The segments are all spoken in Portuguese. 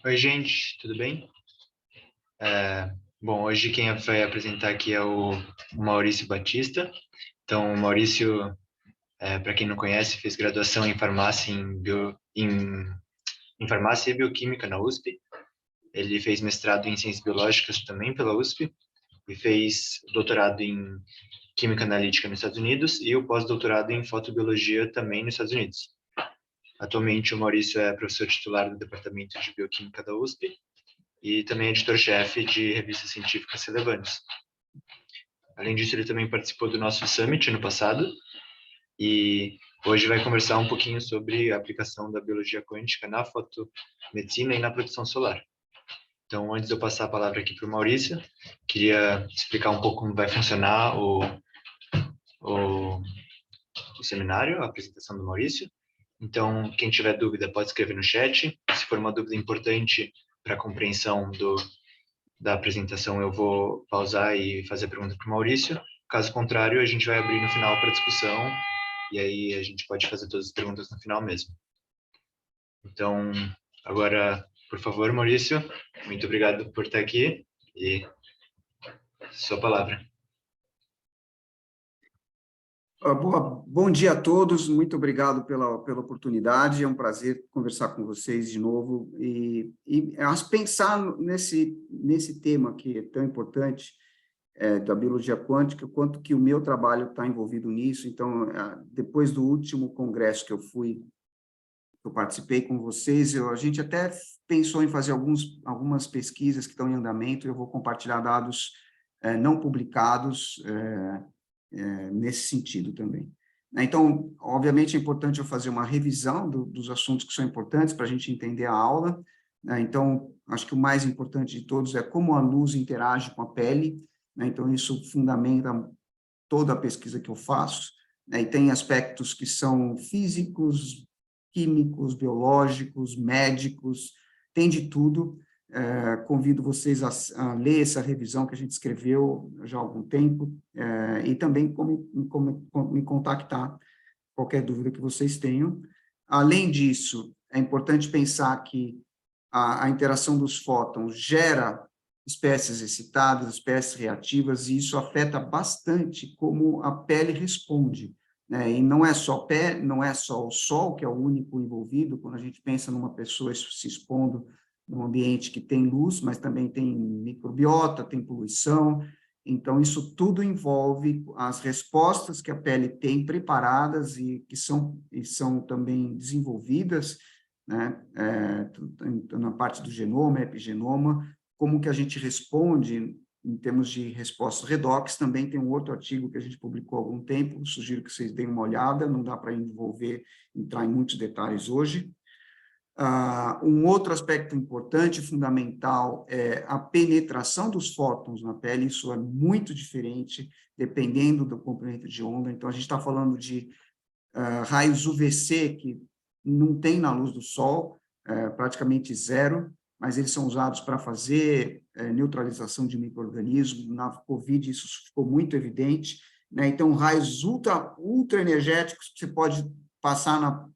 Oi, gente, tudo bem? Bom, hoje quem vai apresentar aqui é o Maurício Batista. Então, o Maurício, para quem não conhece, fez graduação em farmácia em farmácia e bioquímica na USP. Ele fez mestrado em ciências biológicas também pela USP e fez doutorado em química analítica nos Estados Unidos e o pós-doutorado em fotobiologia também nos Estados Unidos. Atualmente, o Maurício é professor titular do Departamento de Bioquímica da USP e também editor-chefe de revistas científicas relevantes. Além disso, ele também participou do nosso Summit no passado e hoje vai conversar um pouquinho sobre a aplicação da biologia quântica na fotomedicina e na proteção solar. Então, antes de eu passar a palavra aqui para o Maurício, queria explicar um pouco como vai funcionar o, o seminário, a apresentação do Maurício. Então, quem tiver dúvida pode escrever no chat. Se for uma dúvida importante para a compreensão da apresentação, eu vou pausar e fazer a pergunta para o Maurício. Caso contrário, a gente vai abrir no final para discussão e aí a gente pode fazer todas as perguntas no final mesmo. Então, agora, por favor, Maurício, muito obrigado por estar aqui e sua palavra. Bom dia a todos, muito obrigado pela oportunidade, é um prazer conversar com vocês de novo e pensar nesse tema que é tão importante, da biologia quântica, o quanto que o meu trabalho está envolvido nisso. Então, depois do último congresso que eu participei com vocês, a gente até pensou em fazer algumas pesquisas que estão em andamento, eu vou compartilhar dados não publicados, nesse sentido também. Então, obviamente, é importante eu fazer uma revisão dos assuntos que são importantes para a gente entender a aula. Então, acho que o mais importante de todos é como a luz interage com a pele. Então, isso fundamenta toda a pesquisa que eu faço. E tem aspectos que são físicos, químicos, biológicos, médicos, tem de tudo. Convido vocês a ler essa revisão que a gente escreveu já há algum tempo, e também como me contactar, qualquer dúvida que vocês tenham. Além disso, é importante pensar que a interação dos fótons gera espécies excitadas, espécies reativas, e isso afeta bastante como a pele responde. E não é só o sol que é o único envolvido, quando a gente pensa numa pessoa se expondo num ambiente que tem luz, mas também tem microbiota, tem poluição. Então, isso tudo envolve as respostas que a pele tem preparadas e que são também desenvolvidas, né, na parte do genoma, epigenoma, como que a gente responde em termos de respostas redox. Também tem um outro artigo que a gente publicou há algum tempo, sugiro que vocês deem uma olhada, não dá para entrar em muitos detalhes hoje. Um outro aspecto importante, fundamental, é a penetração dos fótons na pele. Isso é muito diferente, dependendo do comprimento de onda. Então, a gente está falando de raios UVC, que não tem na luz do sol, praticamente zero, mas eles são usados para fazer neutralização de micro-organismos. Na COVID, isso ficou muito evidente. Então, raios ultra energéticos, você pode passar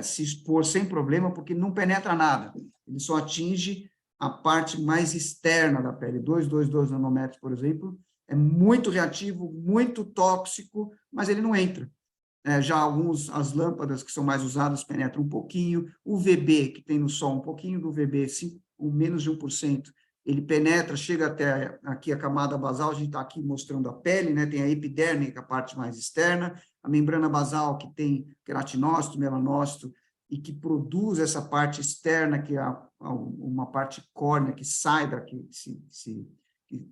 se expor sem problema, porque não penetra nada. Ele só atinge a parte mais externa da pele. 222 nanômetros, por exemplo, é muito reativo, muito tóxico, mas ele não entra. Já as lâmpadas que são mais usadas penetram um pouquinho. O UVB, que tem no sol um pouquinho do UVB, menos de 1%, ele penetra, chega até aqui a camada basal. A gente está aqui mostrando a pele, né? Tem a epiderme, que é a parte mais externa, a membrana basal, que tem queratinócito, melanócito, e que produz essa parte externa, que é uma parte córnea que sai daqui,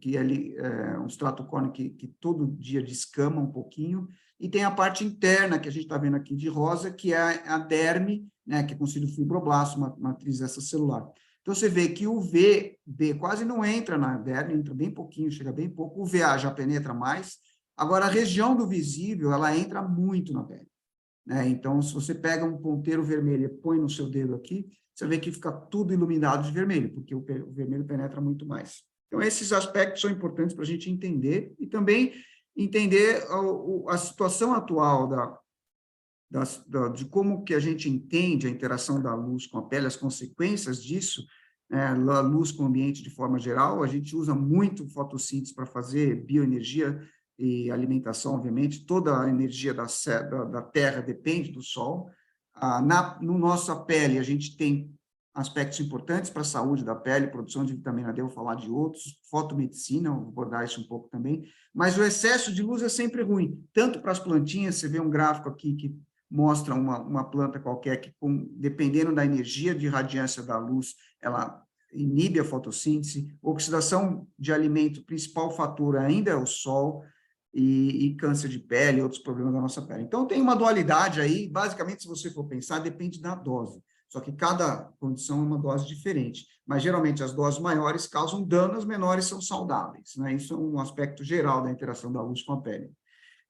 que ali é um extrato córneo que todo dia descama um pouquinho. E tem a parte interna, que a gente está vendo aqui de rosa, que é a derme, né, que é considerado fibroblasto, uma matriz extracelular. Então, você vê que o UVB quase não entra na derme, entra bem pouquinho, chega bem pouco. O UVA já penetra mais. Agora, a região do visível, ela entra muito na pele. Então, se você pega um ponteiro vermelho e põe no seu dedo aqui, você vê que fica tudo iluminado de vermelho, porque o vermelho penetra muito mais. Então, esses aspectos são importantes para a gente entender, e também entender a situação atual de como que a gente entende a interação da luz com a pele, as consequências disso. a luz com o ambiente de forma geral. A gente usa muito fotossíntese para fazer bioenergia e alimentação, obviamente. Toda a energia da Terra depende do Sol. No nossa pele, a gente tem aspectos importantes para a saúde da pele, produção de vitamina D, vou falar de outros, fotomedicina, vou abordar isso um pouco também, mas o excesso de luz é sempre ruim, tanto para as plantinhas. Você vê um gráfico aqui que mostra uma planta qualquer que, dependendo da energia de radiância da luz, ela inibe a fotossíntese. Oxidação de alimento, o principal fator ainda é o sol, e câncer de pele, outros problemas da nossa pele. Então, tem uma dualidade aí, basicamente, se você for pensar, depende da dose. Só que cada condição é uma dose diferente. Mas, geralmente, as doses maiores causam dano, as menores são saudáveis, né? Isso é um aspecto geral da interação da luz com a pele.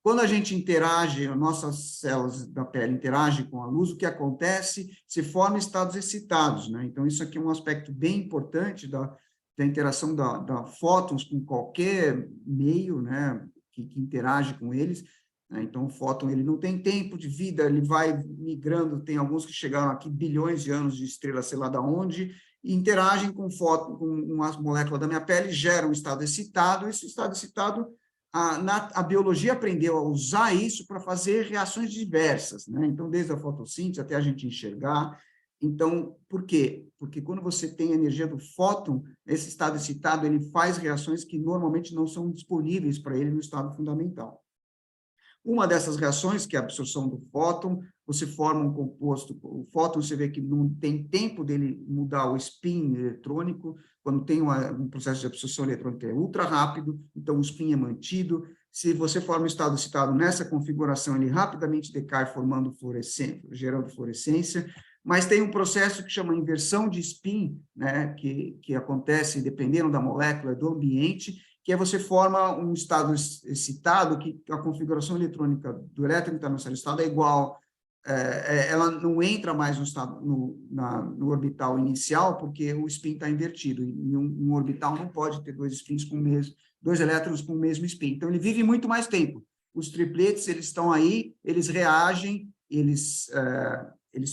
Quando a gente interage, nossas células da pele interagem com a luz, o que acontece? Se formam estados excitados, né? Então, isso aqui é um aspecto bem importante da interação da fótons com qualquer meio, né, que interage com eles, né? Então, o fóton, ele não tem tempo de vida, ele vai migrando, tem alguns que chegaram aqui bilhões de anos de estrela, sei lá de onde, e interagem com fóton, com uma molécula da minha pele, geram um estado excitado. Esse estado excitado, a biologia aprendeu a usar isso para fazer reações diversas, né? Então, desde a fotossíntese até a gente enxergar. Então, por quê? Porque quando você tem a energia do fóton, esse estado excitado, ele faz reações que normalmente não são disponíveis para ele no estado fundamental. Uma dessas reações, que é a absorção do fóton, você forma um composto, o fóton, você vê que não tem tempo dele mudar o spin eletrônico. Quando tem um processo de absorção eletrônica é ultra rápido, então o spin é mantido. Se você forma um estado excitado nessa configuração, ele rapidamente decai, formando fluorescência, gerando fluorescência. Mas tem um processo que chama inversão de spin, né, que acontece dependendo da molécula, do ambiente, que é você forma um estado excitado, que a configuração eletrônica do elétron que está no estado é igual, ela não entra mais no estado no orbital inicial, porque o spin está invertido, e um orbital não pode ter dois elétrons com o mesmo spin, então ele vive muito mais tempo. Os tripletes, eles estão aí, eles reagem, eles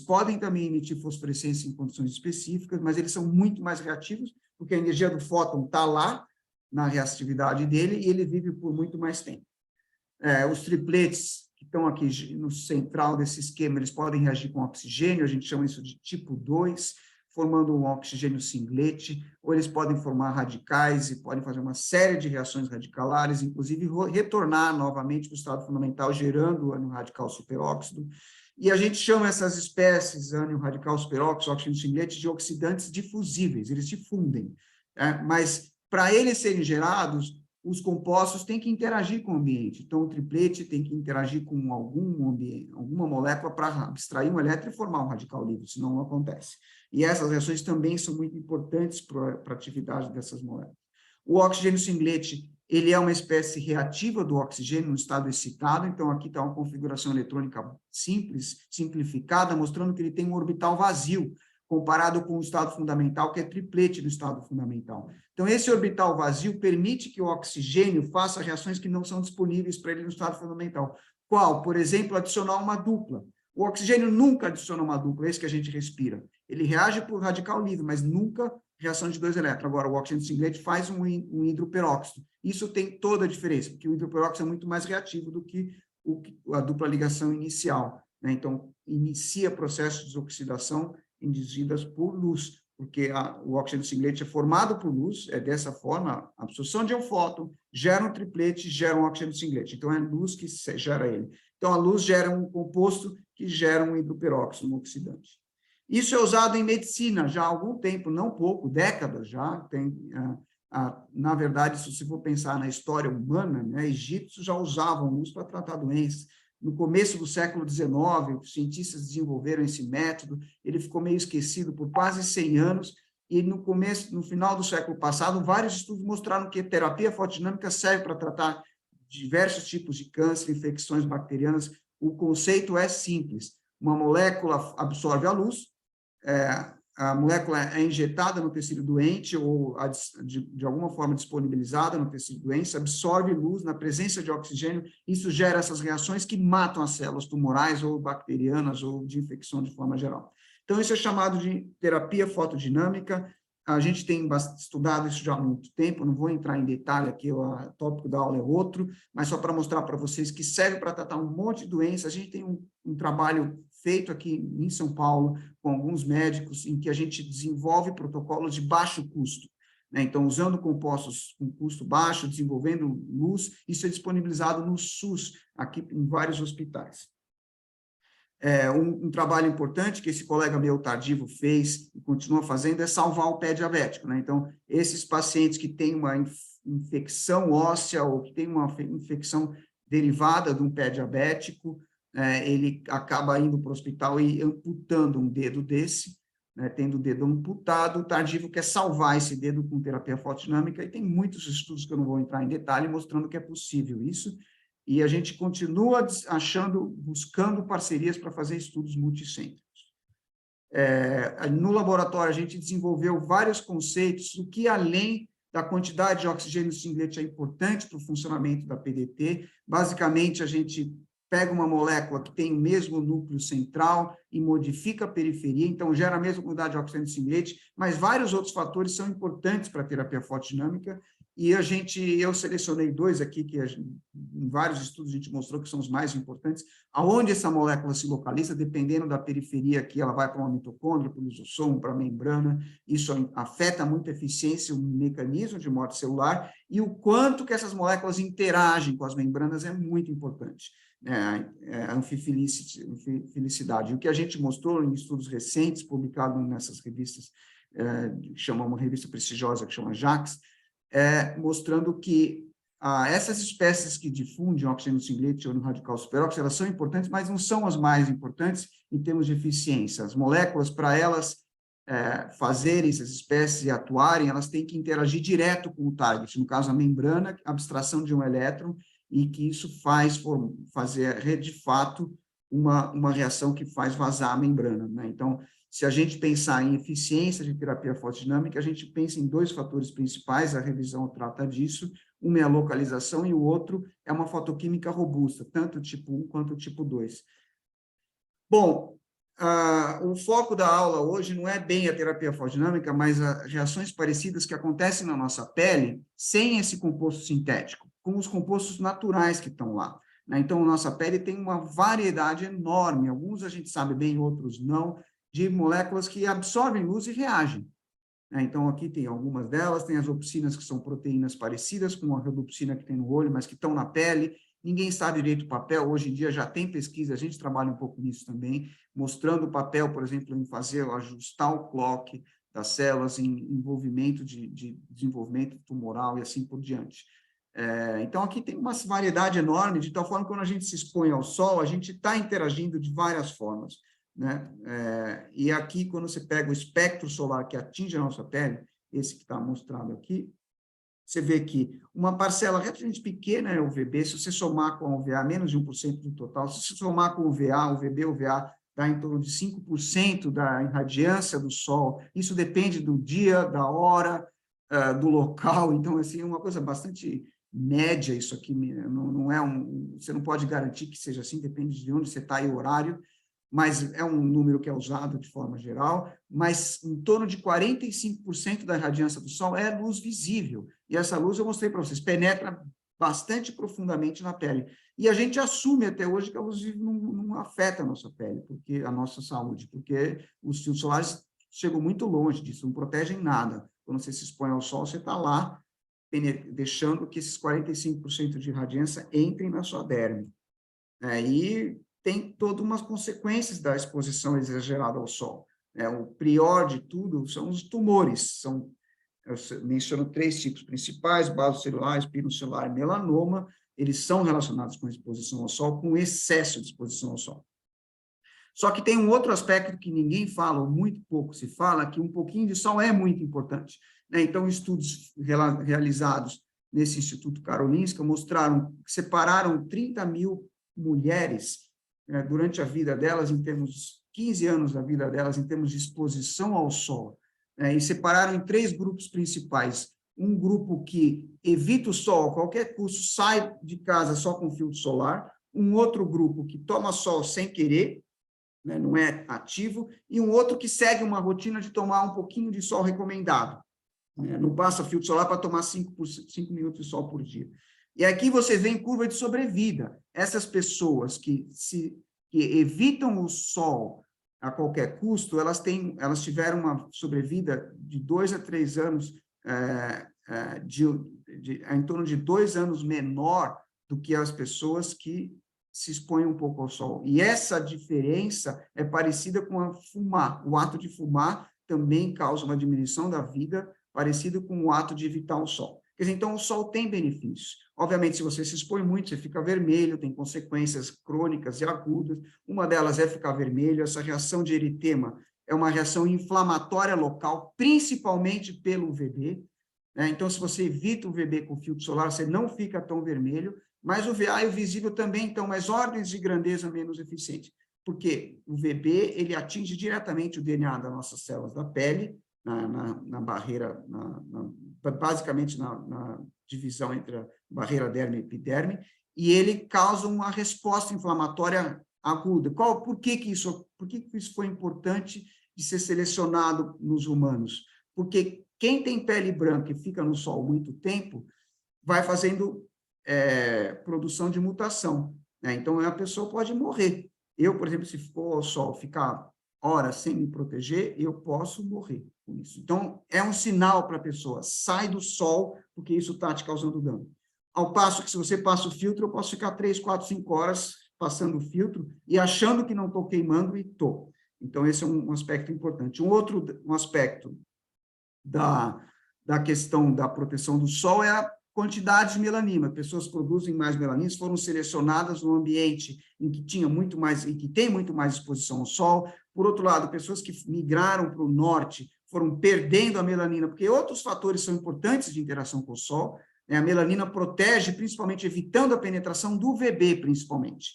podem também emitir fosforescência em condições específicas, mas eles são muito mais reativos, porque a energia do fóton está lá, na reatividade dele, e ele vive por muito mais tempo. Os tripletes que estão aqui no central desse esquema, eles podem reagir com oxigênio, a gente chama isso de tipo 2, formando um oxigênio singlete, ou eles podem formar radicais e podem fazer uma série de reações radicalares, inclusive retornar novamente para o estado fundamental, gerando ânion radical superóxido. E a gente chama essas espécies, ânion radical superóxido, oxigênio singlete, de oxidantes difusíveis, eles difundem, mas para eles serem gerados, os compostos têm que interagir com o ambiente. Então, o triplete tem que interagir com alguma molécula para abstrair um elétron e formar um radical livre, senão não acontece. E essas reações também são muito importantes para a atividade dessas moléculas. O oxigênio singlete, ele é uma espécie reativa do oxigênio no estado excitado, então aqui está uma configuração eletrônica simples, simplificada, mostrando que ele tem um orbital vazio, comparado com o estado fundamental, que é triplete do estado fundamental. Então, esse orbital vazio permite que o oxigênio faça reações que não são disponíveis para ele no estado fundamental. Qual? Por exemplo, adicionar uma dupla. O oxigênio nunca adiciona uma dupla, é esse que a gente respira. Ele reage por radical livre, mas nunca reação de dois elétrons. Agora, o oxigênio singlete faz um hidroperóxido. Isso tem toda a diferença, porque o hidroperóxido é muito mais reativo do que a dupla ligação inicial, né? Então, inicia processos de oxidação induzidas por luz, porque o oxigênio singlete é formado por luz, é dessa forma, a absorção de um fóton gera um triplete, gera um oxigênio singlete, então é a luz que gera ele. Então, a luz gera um composto que gera um hidroperóxido, um oxidante. Isso é usado em medicina já há algum tempo, não pouco, décadas já. Na verdade, se você for pensar na história humana, né, egípcios já usavam luz para tratar doenças. No começo do século XIX, os cientistas desenvolveram esse método, ele ficou meio esquecido por quase 100 anos, e no final do século passado, vários estudos mostraram que a terapia fotodinâmica serve para tratar diversos tipos de câncer, infecções bacterianas. O conceito é simples: uma molécula absorve a luz, a molécula é injetada no tecido doente ou de alguma forma disponibilizada no tecido doente, absorve luz na presença de oxigênio, isso gera essas reações que matam as células tumorais ou bacterianas ou de infecção de forma geral. Então, isso é chamado de terapia fotodinâmica. a gente tem estudado isso já há muito tempo, não vou entrar em detalhe aqui, o tópico da aula é outro, mas só para mostrar para vocês que serve para tratar um monte de doenças. A gente tem um trabalho feito aqui em São Paulo com alguns médicos em que a gente desenvolve protocolos de baixo custo, né? Então, usando compostos com custo baixo, desenvolvendo luz, isso é disponibilizado no SUS, aqui em vários hospitais. Um trabalho importante que esse colega meu Tardivo fez e continua fazendo é salvar o pé diabético, né? Então, esses pacientes que têm uma infecção óssea ou que têm uma infecção derivada de um pé diabético, ele acaba indo para o hospital e amputando um dedo desse, né, tendo o dedo amputado. O Tardivo quer salvar esse dedo com terapia fotodinâmica e tem muitos estudos que eu não vou entrar em detalhe mostrando que é possível isso. E a gente continua buscando parcerias para fazer estudos multicêntricos. No laboratório, a gente desenvolveu vários conceitos, o que além da quantidade de oxigênio singlete é importante para o funcionamento da PDT. Basicamente, a gente pega uma molécula que tem o mesmo núcleo central e modifica a periferia, então gera a mesma quantidade de oxigênio singlete, mas vários outros fatores são importantes para a terapia fotodinâmica. E eu selecionei 2 aqui, que em vários estudos a gente mostrou que são os mais importantes, aonde essa molécula se localiza, dependendo da periferia que ela vai para uma mitocôndria, para o lisossomo, para a membrana, isso afeta muito a eficiência, o mecanismo de morte celular, e o quanto que essas moléculas interagem com as membranas é muito importante, a anfifilicidade. O que a gente mostrou em estudos recentes, publicados nessas revistas, chama uma revista prestigiosa que chama JACS, mostrando que essas espécies que difundem oxigênio singlete ou no radical superóxido, elas são importantes, mas não são as mais importantes em termos de eficiência. As moléculas, para elas fazerem essas espécies e atuarem, elas têm que interagir direto com o target, no caso a membrana, a abstração de um elétron, e que isso faz fazer, de fato, uma reação que faz vazar a membrana, né? Então, se a gente pensar em eficiência de terapia fotodinâmica, a gente pensa em 2 fatores principais, a revisão trata disso, uma é a localização e o outro é uma fotoquímica robusta, tanto o tipo 1 quanto o tipo 2. Bom, o foco da aula hoje não é bem a terapia fotodinâmica, mas as reações parecidas que acontecem na nossa pele sem esse composto sintético, com os compostos naturais que estão lá, né? Então, a nossa pele tem uma variedade enorme, alguns a gente sabe bem, outros não, de moléculas que absorvem luz e reagem. Então, aqui tem algumas delas, tem as opsinas, que são proteínas parecidas com a rodopsina que tem no olho, mas que estão na pele. Ninguém sabe direito o papel, hoje em dia já tem pesquisa, a gente trabalha um pouco nisso também, mostrando o papel, por exemplo, em ajustar o clock das células, em envolvimento de desenvolvimento tumoral e assim por diante. Então, aqui tem uma variedade enorme, de tal forma que quando a gente se expõe ao sol, a gente está interagindo de várias formas, né? E aqui, quando você pega o espectro solar que atinge a nossa pele, esse que está mostrado aqui, você vê que uma parcela relativamente pequena é o UVB, se você somar com a UVA, menos de 1% do total, se você somar com o UVA, UVB, UVA, dá em torno de 5% da irradiância do Sol, isso depende do dia, da hora, do local, então, assim, é uma coisa bastante média isso aqui, não é você não pode garantir que seja assim, depende de onde você está e o horário, mas é um número que é usado de forma geral, mas em torno de 45% da radiância do Sol é luz visível, e essa luz, eu mostrei para vocês, penetra bastante profundamente na pele, e a gente assume até hoje que a luz visível não afeta a nossa pele, porque a nossa saúde, porque os fios solares chegam muito longe disso, não protegem nada. Quando você se expõe ao Sol, você está lá, deixando que esses 45% de radiância entrem na sua derme. E tem todas umas consequências da exposição exagerada ao sol. O pior de tudo são os tumores. Eu menciono 3 tipos principais: basocelular, espinocelular e melanoma. Eles são relacionados com a exposição ao sol, com excesso de exposição ao sol. Só que tem um outro aspecto que ninguém fala, ou muito pouco se fala, que um pouquinho de sol é muito importante, né? Então, estudos realizados nesse Instituto Karolinska separaram 30 mil mulheres durante a vida delas, em termos, 15 anos da vida delas, em termos de exposição ao sol, e separaram em 3 grupos principais. Um grupo que evita o sol a qualquer custo, sai de casa só com filtro solar, um outro grupo que toma sol sem querer, né, não é ativo, e um outro que segue uma rotina de tomar um pouquinho de sol recomendado, né, não passa filtro solar para tomar 5 minutos de sol por dia. E aqui você vê em curva de sobrevida, essas pessoas que evitam o sol a qualquer custo, elas tiveram uma sobrevida de 2 a 3 anos, em torno de 2 anos menor do que as pessoas que se expõem um pouco ao sol. E essa diferença é parecida com fumar. O ato de fumar também causa uma diminuição da vida, parecido com o ato de evitar o sol. Quer dizer, então, o sol tem benefícios. Obviamente, se você se expõe muito, você fica vermelho, tem consequências crônicas e agudas. Uma delas é ficar vermelho. Essa reação de eritema é uma reação inflamatória local, principalmente pelo UVB. Né? Então, se você evita o UVB com filtro solar, você não fica tão vermelho, mas o VA e o visível também estão, mas ordens de grandeza menos eficientes. Porque o UVB, ele atinge diretamente o DNA das nossas células da pele, na barreira, basicamente na divisão entre a barreira derme e epiderme, e ele causa uma resposta inflamatória aguda. Por que isso foi importante de ser selecionado nos humanos? Porque quem tem pele branca e fica no sol muito tempo, vai fazendo produção de mutação, né? Então, a pessoa pode morrer. Eu, por exemplo, se for ao sol, ficar horas sem me proteger, eu posso morrer com isso. Então, é um sinal para a pessoa, sai do sol, porque isso está te causando dano. Ao passo que, se você passa o filtro, eu posso ficar 3, 4, 5 horas passando o filtro e achando que não estou queimando e estou. Então, esse é um aspecto importante. Um aspecto da questão da proteção do sol é a quantidade de melanina. Pessoas produzem mais melanina, foram selecionadas num ambiente em que tem muito mais exposição ao sol. Por outro lado, pessoas que migraram para o norte foram perdendo a melanina, porque outros fatores são importantes de interação com o sol, né? A melanina protege, principalmente evitando a penetração do UVB, principalmente.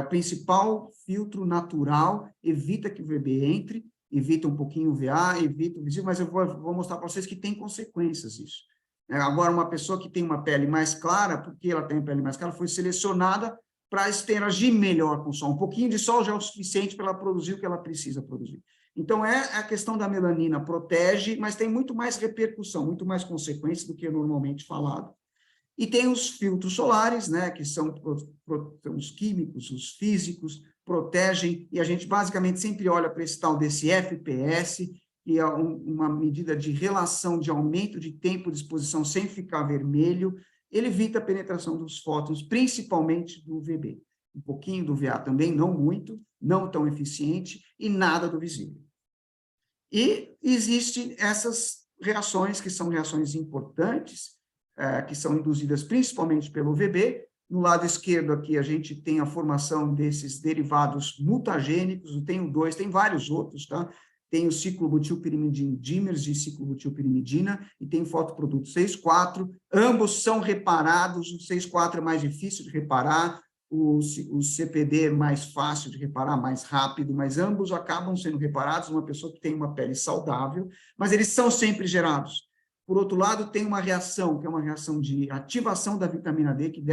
O principal filtro natural evita que o UVB entre, evita um pouquinho o VA, evita o visível, mas eu vou mostrar para vocês que tem consequências isso. Agora, uma pessoa que tem uma pele mais clara, porque ela tem a pele mais clara, foi selecionada para interagir melhor com o sol. Um pouquinho de sol já é o suficiente para ela produzir o que ela precisa produzir. Então, a questão da melanina protege, mas tem muito mais repercussão, muito mais consequência do que é normalmente falado. E tem os filtros solares, né, que são os químicos, os físicos, protegem, e a gente basicamente sempre olha para esse tal desse FPS, que é uma medida de relação de aumento de tempo de exposição sem ficar vermelho. Ele evita a penetração dos fótons, principalmente do UVB. Um pouquinho do VA também, não muito, não tão eficiente, e nada do visível. E existem essas reações, que são reações importantes, que são induzidas principalmente pelo UVB. No lado esquerdo aqui, a gente tem a formação desses derivados mutagênicos, tem o 2, tem vários outros, tá? Tem o ciclobutilpirimidina, dímeros de ciclobutilpirimidina, e tem o fotoproduto 6,4, ambos são reparados, o 6,4 é mais difícil de reparar, o CPD é mais fácil de reparar, mais rápido, mas ambos acabam sendo reparados numa pessoa que tem uma pele saudável, mas eles são sempre gerados. Por outro lado, tem uma reação, que é uma reação de ativação da vitamina D, que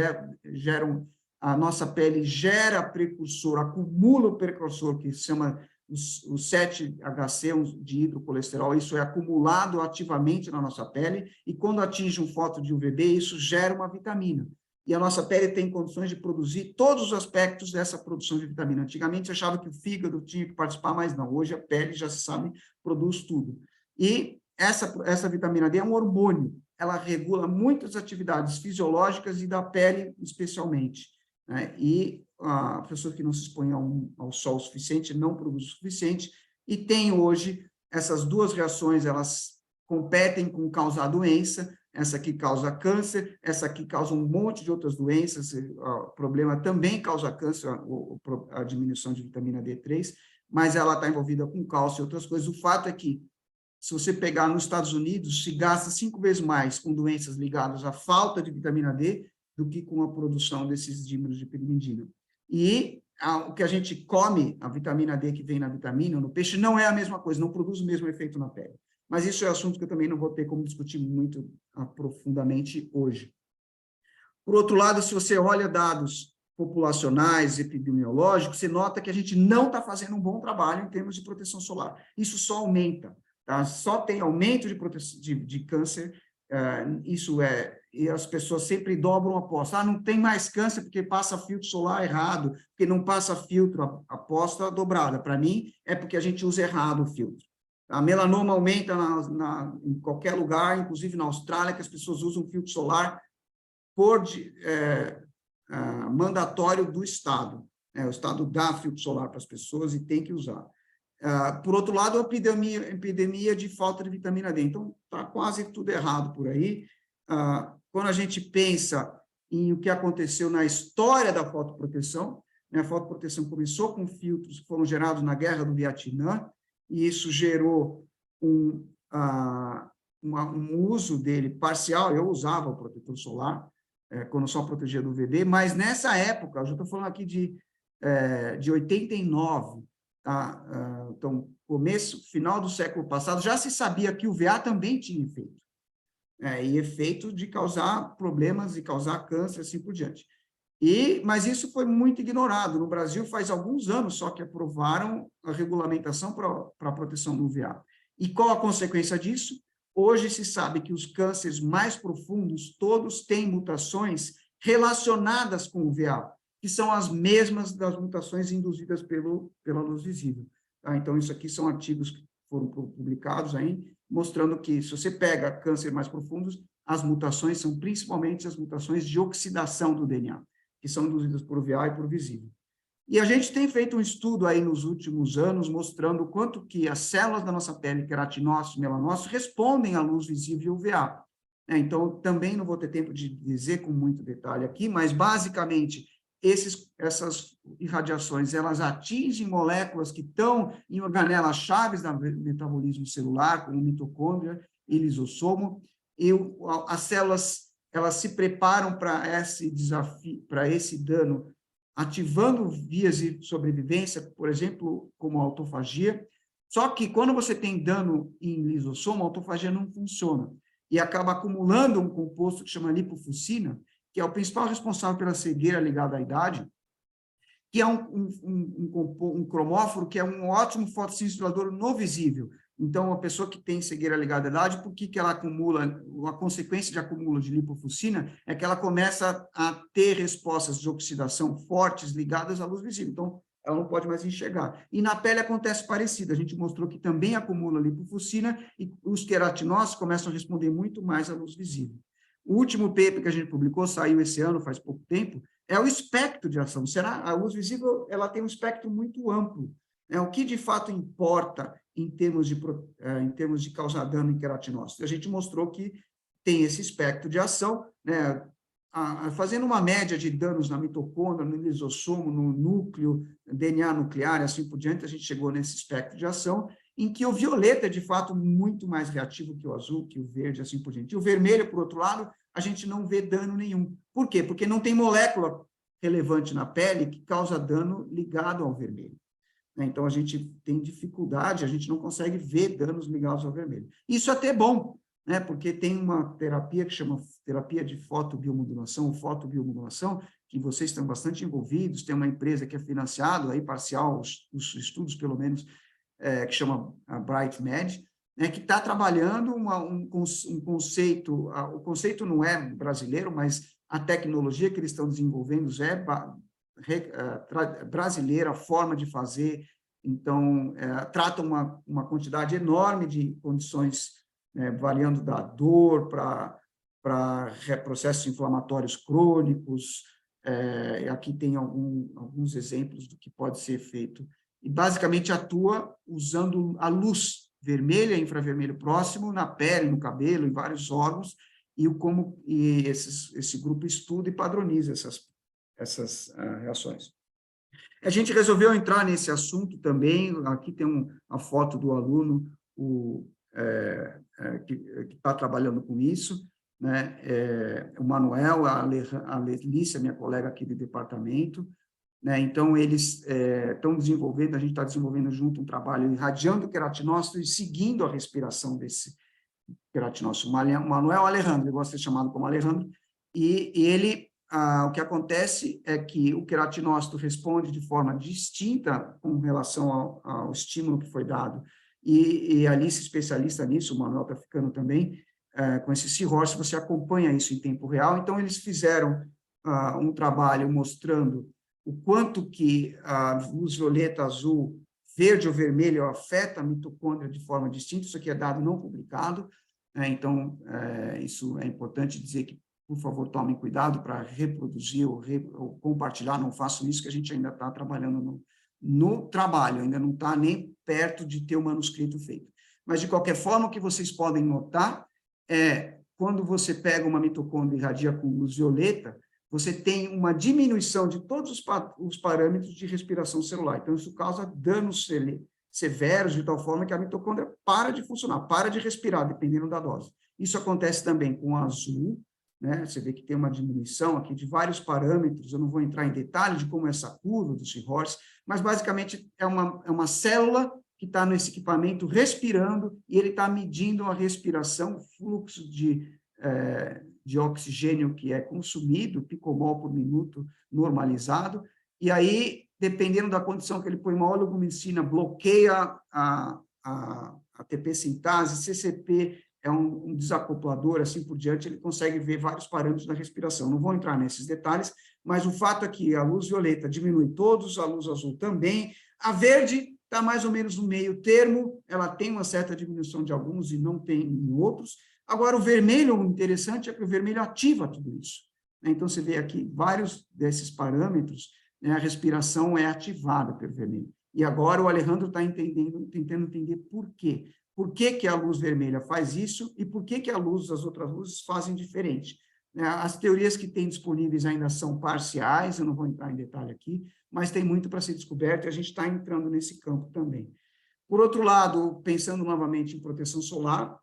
a nossa pele gera precursor, acumula o precursor, que se chama o 7-HC de hidrocolesterol, isso é acumulado ativamente na nossa pele, e quando atinge um foto de UVB, isso gera uma vitamina. E a nossa pele tem condições de produzir todos os aspectos dessa produção de vitamina. Antigamente, achava que o fígado tinha que participar, mas não. Hoje, a pele, já se sabe, produz tudo. E essa vitamina D é um hormônio. Ela regula muitas atividades fisiológicas e da pele, especialmente, né? E a pessoa que não se expõe ao sol o suficiente não produz o suficiente, e tem hoje essas duas reações, elas competem com causar doença. Essa aqui causa câncer, essa aqui causa um monte de outras doenças, o problema também causa câncer, a diminuição de vitamina D3, mas ela está envolvida com cálcio e outras coisas. O fato é que, se você pegar nos Estados Unidos, se gasta 5 vezes mais com doenças ligadas à falta de vitamina D do que com a produção desses dímeros de pirimidina. E o que a gente come, a vitamina D que vem na vitamina, no peixe, não é a mesma coisa, não produz o mesmo efeito na pele. Mas isso é assunto que eu também não vou ter como discutir muito profundamente hoje. Por outro lado, se você olha dados populacionais, epidemiológicos, você nota que a gente não está fazendo um bom trabalho em termos de proteção solar. Isso só aumenta, tá? Só tem aumento de câncer, e as pessoas sempre dobram a aposta. Não tem mais câncer porque passa filtro solar errado, porque não passa filtro, a aposta dobrada. Para mim, é porque a gente usa errado o filtro. A melanoma aumenta em qualquer lugar, inclusive na Austrália, que as pessoas usam filtro solar mandatório do Estado. O Estado dá filtro solar para as pessoas e tem que usar. Por outro lado, a epidemia de falta de vitamina D. Então, está quase tudo errado por aí. Quando a gente pensa em o que aconteceu na história da fotoproteção, né, a fotoproteção começou com filtros que foram gerados na Guerra do Vietnã, e isso gerou um uso dele parcial. Eu usava o protetor solar, quando só protegia do UVB, mas nessa época, eu já estou falando aqui de 89, tá? Então, final do século passado, já se sabia que o UVA também tinha efeito, e efeito de causar problemas e causar câncer, assim por diante. Mas isso foi muito ignorado. No Brasil, faz alguns anos só que aprovaram a regulamentação para a proteção do UVA. E qual a consequência disso? Hoje se sabe que os cânceres mais profundos, todos têm mutações relacionadas com o UVA, que são as mesmas das mutações induzidas pela luz visível. Tá? Então, isso aqui são artigos que foram publicados aí, mostrando que, se você pega cânceres mais profundos, as mutações são principalmente as mutações de oxidação do DNA, que são induzidas por UVA e por visível. E a gente tem feito um estudo aí nos últimos anos mostrando o quanto que as células da nossa pele, queratinócitos e melanócitos, respondem à luz visível e UVA. Então, também não vou ter tempo de dizer com muito detalhe aqui, mas, basicamente, essas irradiações, elas atingem moléculas que estão em organelas chaves do metabolismo celular, como mitocôndria e lisossomo, e as células, elas se preparam para esse desafio, para esse dano, ativando vias de sobrevivência, por exemplo, como a autofagia. Só que quando você tem dano em lisossomo, a autofagia não funciona e acaba acumulando um composto que chama lipofuscina, que é o principal responsável pela cegueira ligada à idade, que é um cromóforo, que é um ótimo fotossintetizador no visível. Então, a pessoa que tem cegueira ligada à idade, por que ela acumula, a consequência de acúmulo de lipofuscina é que ela começa a ter respostas de oxidação fortes ligadas à luz visível. Então, ela não pode mais enxergar. E na pele acontece parecido. A gente mostrou que também acumula lipofuscina e os queratinócitos começam a responder muito mais à luz visível. O último paper que a gente publicou, saiu esse ano, faz pouco tempo, é o espectro de ação. A luz visível, ela tem um espectro muito amplo. O que de fato importa em termos de causar dano em queratinócitos? A gente mostrou que tem esse espectro de ação, né? Fazendo uma média de danos na mitocôndria, no lisossomo, no núcleo, DNA nuclear e assim por diante, a gente chegou nesse espectro de ação, em que o violeta é, de fato, muito mais reativo que o azul, que o verde, assim por diante. E o vermelho, por outro lado, a gente não vê dano nenhum. Por quê? Porque não tem molécula relevante na pele que causa dano ligado ao vermelho. Então, a gente tem dificuldade, a gente não consegue ver danos ligados ao vermelho. Isso é até bom, né? Porque tem uma terapia que chama terapia de fotobiomodulação, que vocês estão bastante envolvidos, tem uma empresa que é financiada, aí, parcial, os estudos, pelo menos, que chama a BrightMed, né, que está trabalhando um conceito, o conceito não é brasileiro, mas a tecnologia que eles estão desenvolvendo é brasileira, a forma de fazer. Então, trata uma quantidade enorme de condições, variando da dor para processos inflamatórios crônicos. Aqui tem alguns exemplos do que pode ser feito. E, basicamente, atua usando a luz vermelha e infravermelho próximo na pele, no cabelo, em vários órgãos, e esse grupo estuda e padroniza essas reações. A gente resolveu entrar nesse assunto também. Aqui tem a foto do aluno que está trabalhando com isso, né? O Manuel, a Letícia, minha colega aqui do departamento, né? Então, eles estão desenvolvendo, a gente está desenvolvendo junto um trabalho irradiando o queratinócito e seguindo a respiração desse queratinócito. O Manuel Alejandro, ele gosta de ser chamado como Alejandro, e ele o que acontece é que o queratinócito responde de forma distinta com relação ao estímulo que foi dado, e a Alice, especialista nisso, o Manuel está ficando também, com esse Seahorse, você acompanha isso em tempo real. Então, eles fizeram um trabalho mostrando o quanto que a luz violeta, azul, verde ou vermelho afeta a mitocôndria de forma distinta. Isso aqui é dado não publicado, então, isso é importante dizer que, por favor, tomem cuidado para reproduzir ou compartilhar, não façam isso, que a gente ainda está trabalhando no trabalho, ainda não está nem perto de ter o manuscrito feito. Mas, de qualquer forma, o que vocês podem notar é, quando você pega uma mitocôndria e irradia com luz violeta, você tem uma diminuição de todos os parâmetros de respiração celular. Então, isso causa danos severos, de tal forma que a mitocôndria para de funcionar, para de respirar, dependendo da dose. Isso acontece também com o azul, né? Você vê que tem uma diminuição aqui de vários parâmetros, eu não vou entrar em detalhe de como é essa curva do Seahorse, mas basicamente é uma célula que está nesse equipamento respirando, e ele está medindo a respiração, o fluxo de oxigênio que é consumido, picomol por minuto normalizado, e aí, dependendo da condição que ele põe, uma oligomicina bloqueia a ATP sintase, CCP é um desacoplador, assim por diante, ele consegue ver vários parâmetros da respiração. Não vou entrar nesses detalhes, mas o fato é que a luz violeta diminui todos, a luz azul também, a verde está mais ou menos no meio termo, ela tem uma certa diminuição de alguns e não tem em outros. Agora, o vermelho, o interessante é que o vermelho ativa tudo isso. Então, você vê aqui vários desses parâmetros, né, a respiração é ativada pelo vermelho. E agora o Alejandro está tentando entender por quê. Por que que a luz vermelha faz isso e por que que as outras luzes fazem diferente. As teorias que tem disponíveis ainda são parciais, eu não vou entrar em detalhe aqui, mas tem muito para ser descoberto e a gente está entrando nesse campo também. Por outro lado, pensando novamente em proteção solar,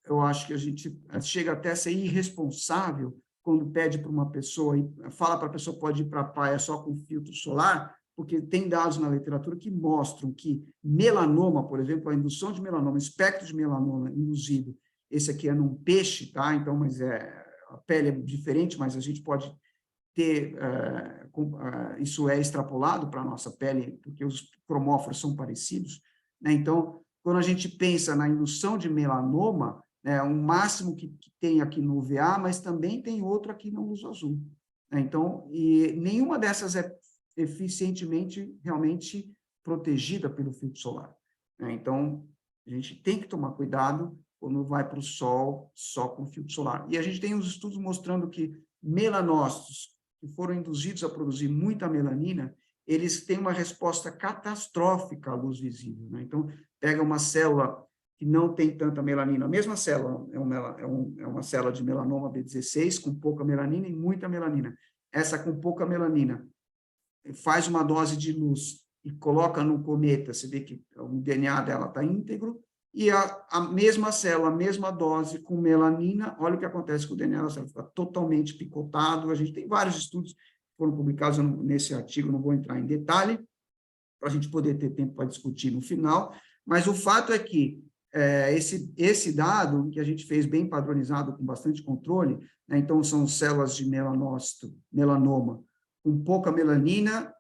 eu acho que a gente chega até a ser irresponsável quando pede para uma pessoa, fala para a pessoa pode ir para a praia só com filtro solar, porque tem dados na literatura que mostram que melanoma, por exemplo, a indução de melanoma, espectro de melanoma induzido, esse aqui é num peixe, tá? Então, mas a pele é diferente, mas a gente pode ter, isso é extrapolado para a nossa pele, porque os cromóforos são parecidos, né? Então, quando a gente pensa na indução de melanoma, um máximo que tem aqui no UVA, mas também tem outro aqui na luz azul, né? Então, e nenhuma dessas é eficientemente, realmente protegida pelo filtro solar, né? Então, a gente tem que tomar cuidado quando vai para o sol só com filtro solar. E a gente tem uns estudos mostrando que melanócitos que foram induzidos a produzir muita melanina, eles têm uma resposta catastrófica à luz visível, né? Então, pega uma célula que não tem tanta melanina, a mesma célula é uma célula de melanoma B16 com pouca melanina e muita melanina. Essa com pouca melanina faz uma dose de luz e coloca no cometa, você vê que o DNA dela está íntegro, e a mesma célula, a mesma dose com melanina, olha o que acontece com o DNA da célula, fica totalmente picotado. A gente tem vários estudos que foram publicados nesse artigo, não vou entrar em detalhe, para a gente poder ter tempo para discutir no final, mas o fato é que esse dado, que a gente fez bem padronizado, com bastante controle, né, então são células de melanócito, melanoma, com pouca melanina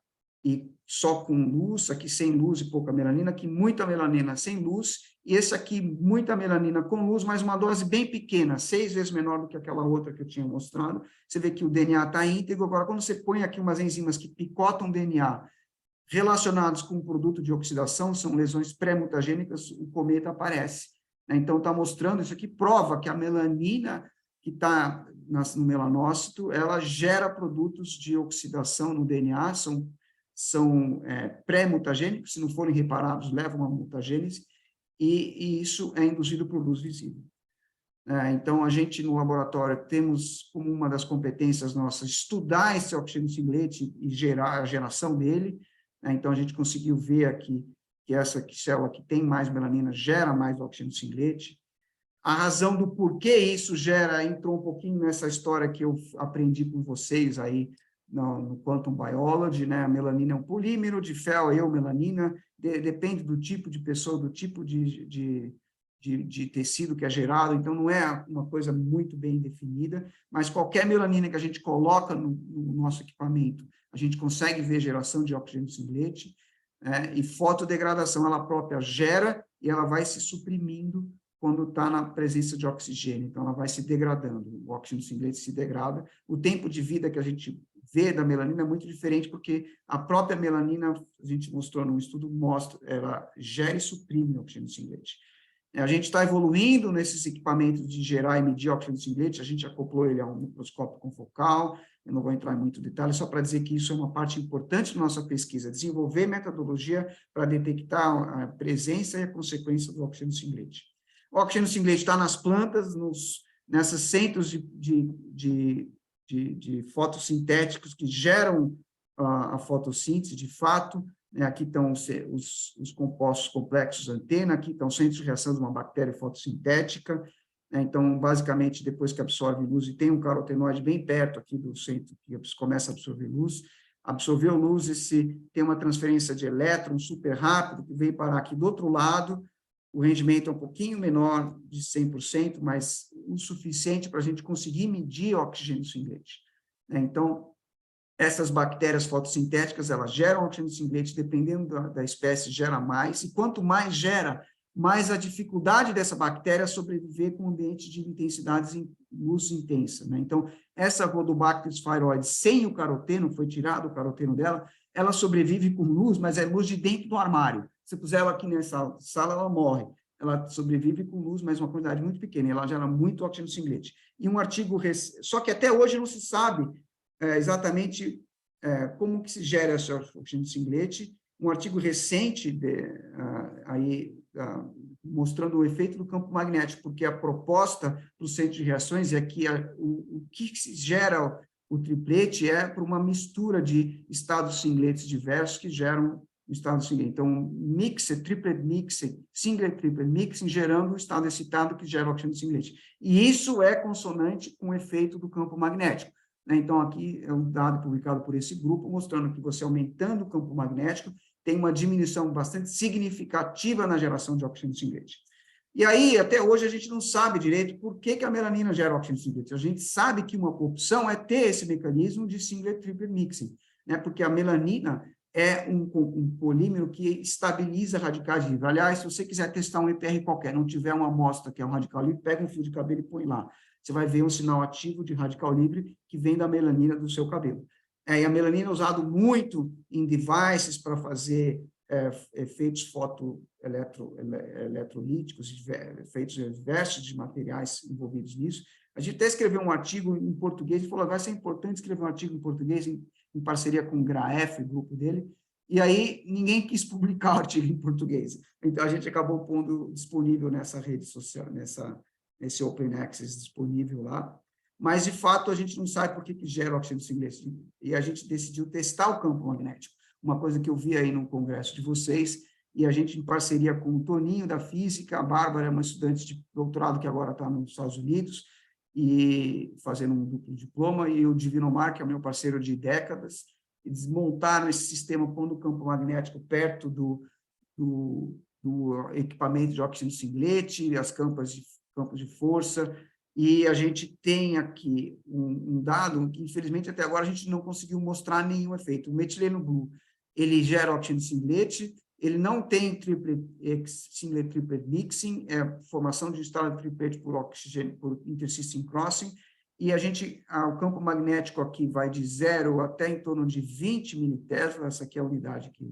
e só com luz, aqui sem luz e pouca melanina, aqui muita melanina sem luz, e esse aqui muita melanina com luz, mas uma dose bem pequena, 6 vezes menor do que aquela outra que eu tinha mostrado. Você vê que o DNA está íntegro. Agora, quando você põe aqui umas enzimas que picotam DNA relacionados com o produto de oxidação, são lesões pré-mutagênicas, o cometa aparece, né? Então, está mostrando, isso aqui prova que a melanina que está no melanócito, ela gera produtos de oxidação no DNA, são pré-mutagênicos, se não forem reparados, levam a mutagênese, e isso é induzido por luz visível. Então, a gente, no laboratório, temos como uma das competências nossas estudar esse oxigênio singlete e gerar a geração dele, né? Então, a gente conseguiu ver aqui que essa célula que tem mais melanina gera mais oxigênio singlete. A razão do porquê isso entrou um pouquinho nessa história que eu aprendi com vocês aí no Quantum Biology, né? A melanina é um polímero de fel, eumelanina, depende do tipo de pessoa, do tipo de de tecido que é gerado, então não é uma coisa muito bem definida, mas qualquer melanina que a gente coloca no nosso equipamento, a gente consegue ver geração de oxigênio singlete, e fotodegradação, ela própria gera e ela vai se suprimindo quando está na presença de oxigênio, então ela vai se degradando, o oxigênio singlete se degrada, o tempo de vida que a gente vê da melanina é muito diferente, porque a própria melanina, a gente mostrou num estudo, mostra, ela gera e suprime o oxigênio singlete. A gente está evoluindo nesses equipamentos de gerar e medir oxigênio singlete, a gente acoplou ele a um microscópio confocal, eu não vou entrar em muito detalhe, só para dizer que isso é uma parte importante da nossa pesquisa, desenvolver metodologia para detectar a presença e a consequência do oxigênio singlete. O oxigênio singlete está nas plantas, nessas centros de fotossintéticos que geram a fotossíntese, de fato, aqui estão os compostos complexos antena, aqui estão centros de reação de uma bactéria fotossintética, então, basicamente, depois que absorve luz, e tem um carotenoide bem perto aqui do centro, que começa a absorver luz, absorveu luz, tem uma transferência de elétron super rápido, que vem parar aqui do outro lado, o rendimento é um pouquinho menor de 100%, mas o suficiente para a gente conseguir medir o oxigênio singlete. Então, essas bactérias fotossintéticas, elas geram oxigênio singlete, dependendo da espécie, gera mais, e quanto mais gera, mais a dificuldade dessa bactéria sobreviver com um ambiente de intensidades de luz intensa. Então, essa Rhodobacter sphaeroides, sem o caroteno, foi tirado o caroteno dela, ela sobrevive com luz, mas é luz de dentro do armário. Se puser ela aqui nessa sala, ela morre. Ela sobrevive com luz, mas uma quantidade muito pequena, ela gera muito oxigênio singlete. E um artigo, só que até hoje não se sabe exatamente como que se gera esse oxigênio singlete. Um artigo recente mostrando o efeito do campo magnético, porque a proposta do centro de reações é que o que se gera o triplete é por uma mistura de estados singletes diversos que geram o estado singlete. Então, triplet mixing, singlet triplet mixing, gerando o estado excitado que gera o oxigênio singlete. E isso é consonante com o efeito do campo magnético. Então, aqui é um dado publicado por esse grupo, mostrando que você aumentando o campo magnético, tem uma diminuição bastante significativa na geração de oxigênio singlete. E aí, até hoje, a gente não sabe direito por que a melanina gera oxigênio singlete. A gente sabe que uma opção é ter esse mecanismo de singlet triplet mixing, porque a melanina é um polímero que estabiliza radicais livres. Aliás, se você quiser testar um EPR qualquer, não tiver uma amostra que é um radical livre, pega um fio de cabelo e põe lá. Você vai ver um sinal ativo de radical livre que vem da melanina do seu cabelo. E a melanina é usado muito em devices para fazer efeitos eletrolíticos, efeitos diversos de materiais envolvidos nisso. A gente até escreveu um artigo em português e falou, vai ser importante escrever um artigo em português em parceria com o Graef, o grupo dele, e aí ninguém quis publicar o artigo em português. Então, a gente acabou pondo disponível nessa rede social, nesse Open Access disponível lá, mas, de fato, a gente não sabe por que gera oxigênio singlete, e a gente decidiu testar o campo magnético, uma coisa que eu vi aí no congresso de vocês, e a gente, em parceria com o Toninho, da Física, a Bárbara é uma estudante de doutorado que agora está nos Estados Unidos, e fazendo um duplo diploma, e o Divinomar, que é o meu parceiro de décadas, e desmontaram esse sistema pondo o campo magnético perto do equipamento de oxigênio singlete, as campos de força, e a gente tem aqui um dado que, infelizmente, até agora a gente não conseguiu mostrar nenhum efeito. O metileno blue, ele gera oxigênio singlete, ele não tem singlet triplet mixing, é formação de estado de triplete por oxigênio, por intersystem crossing, e o campo magnético aqui vai de 0 até em torno de 20 militesla, essa aqui é a unidade que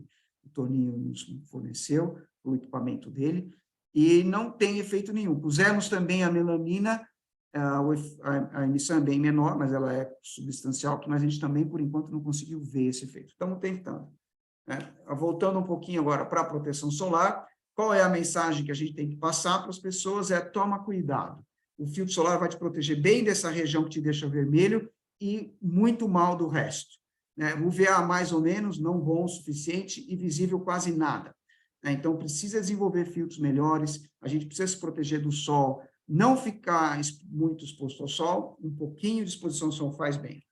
o Toninho nos forneceu, o equipamento dele, e não tem efeito nenhum. Pusemos também a melanina, a emissão é bem menor, mas ela é substancial, mas a gente também, por enquanto, não conseguiu ver esse efeito. Estamos tentando. Voltando um pouquinho agora para a proteção solar, qual é a mensagem que a gente tem que passar para as pessoas? Toma cuidado. O filtro solar vai te proteger bem dessa região que te deixa vermelho e muito mal do resto. UVA mais ou menos, não bom o suficiente e visível quase nada. Então, precisa desenvolver filtros melhores, a gente precisa se proteger do sol, não ficar muito exposto ao sol, um pouquinho de exposição ao sol faz bem.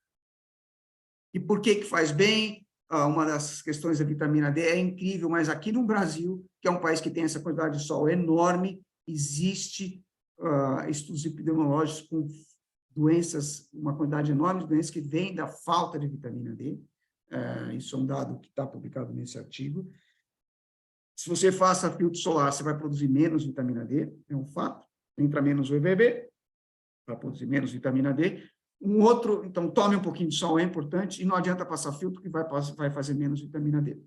E por que faz bem? Uma das questões da vitamina D é incrível, mas aqui no Brasil, que é um país que tem essa quantidade de sol enorme, existe estudos epidemiológicos com doenças, uma quantidade enorme de doenças que vêm da falta de vitamina D. Isso é um dado que está publicado nesse artigo. Se você faça filtro solar, você vai produzir menos vitamina D, é um fato. Entra menos UVB, para produzir menos vitamina D. Um outro, então, tome um pouquinho de sol, é importante, e não adianta passar filtro, que vai fazer menos vitamina D.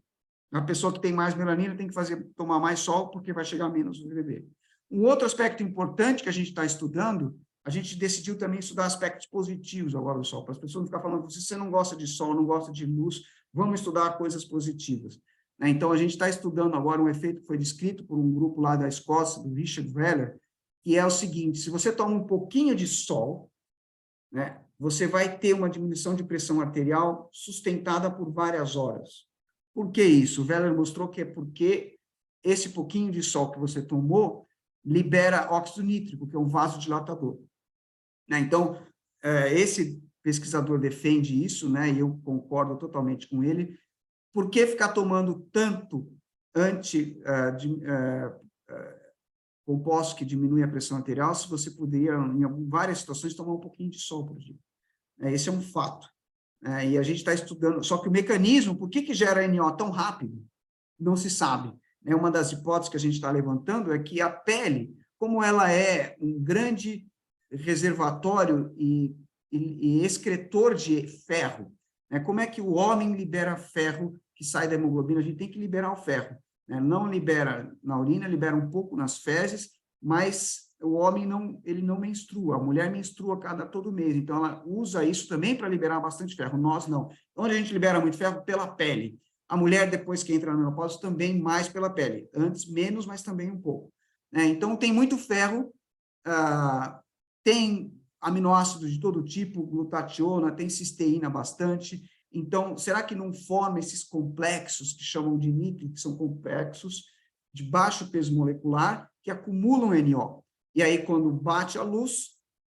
A pessoa que tem mais melanina tem que tomar mais sol, porque vai chegar menos UVB. Um outro aspecto importante que a gente está estudando, a gente decidiu também estudar aspectos positivos agora do sol, para as pessoas não ficarem falando, se você não gosta de sol, não gosta de luz, vamos estudar coisas positivas. Então, a gente está estudando agora um efeito que foi descrito por um grupo lá da Escócia, do Richard Weller, que é o seguinte: se você toma um pouquinho de sol, né, você vai ter uma diminuição de pressão arterial sustentada por várias horas. Por que isso? O Weller mostrou que é porque esse pouquinho de sol que você tomou libera óxido nítrico, que é um vasodilatador. Então, esse pesquisador defende isso, né, e eu concordo totalmente com ele. Por que ficar tomando tanto compostos que diminuem a pressão arterial, se você poderia, em várias situações, tomar um pouquinho de sol por dia? Esse é um fato. E a gente está estudando, só que o mecanismo, por que gera NO tão rápido? Não se sabe. Uma das hipóteses que a gente está levantando é que a pele, como ela é um grande reservatório e excretor de ferro, como é que o homem libera ferro que sai da hemoglobina? A gente tem que liberar o ferro. Não libera na urina, libera um pouco nas fezes, mas o homem ele não menstrua, a mulher menstrua todo mês, então ela usa isso também para liberar bastante ferro, nós não. Onde a gente libera muito ferro? Pela pele. A mulher, depois que entra na menopausa, também mais pela pele. Antes, menos, mas também um pouco. Então, tem muito ferro, tem aminoácidos de todo tipo, glutationa, tem cisteína bastante. Então, será que não forma esses complexos que chamam de NIC, que são complexos de baixo peso molecular, que acumulam NO? E aí, quando bate a luz,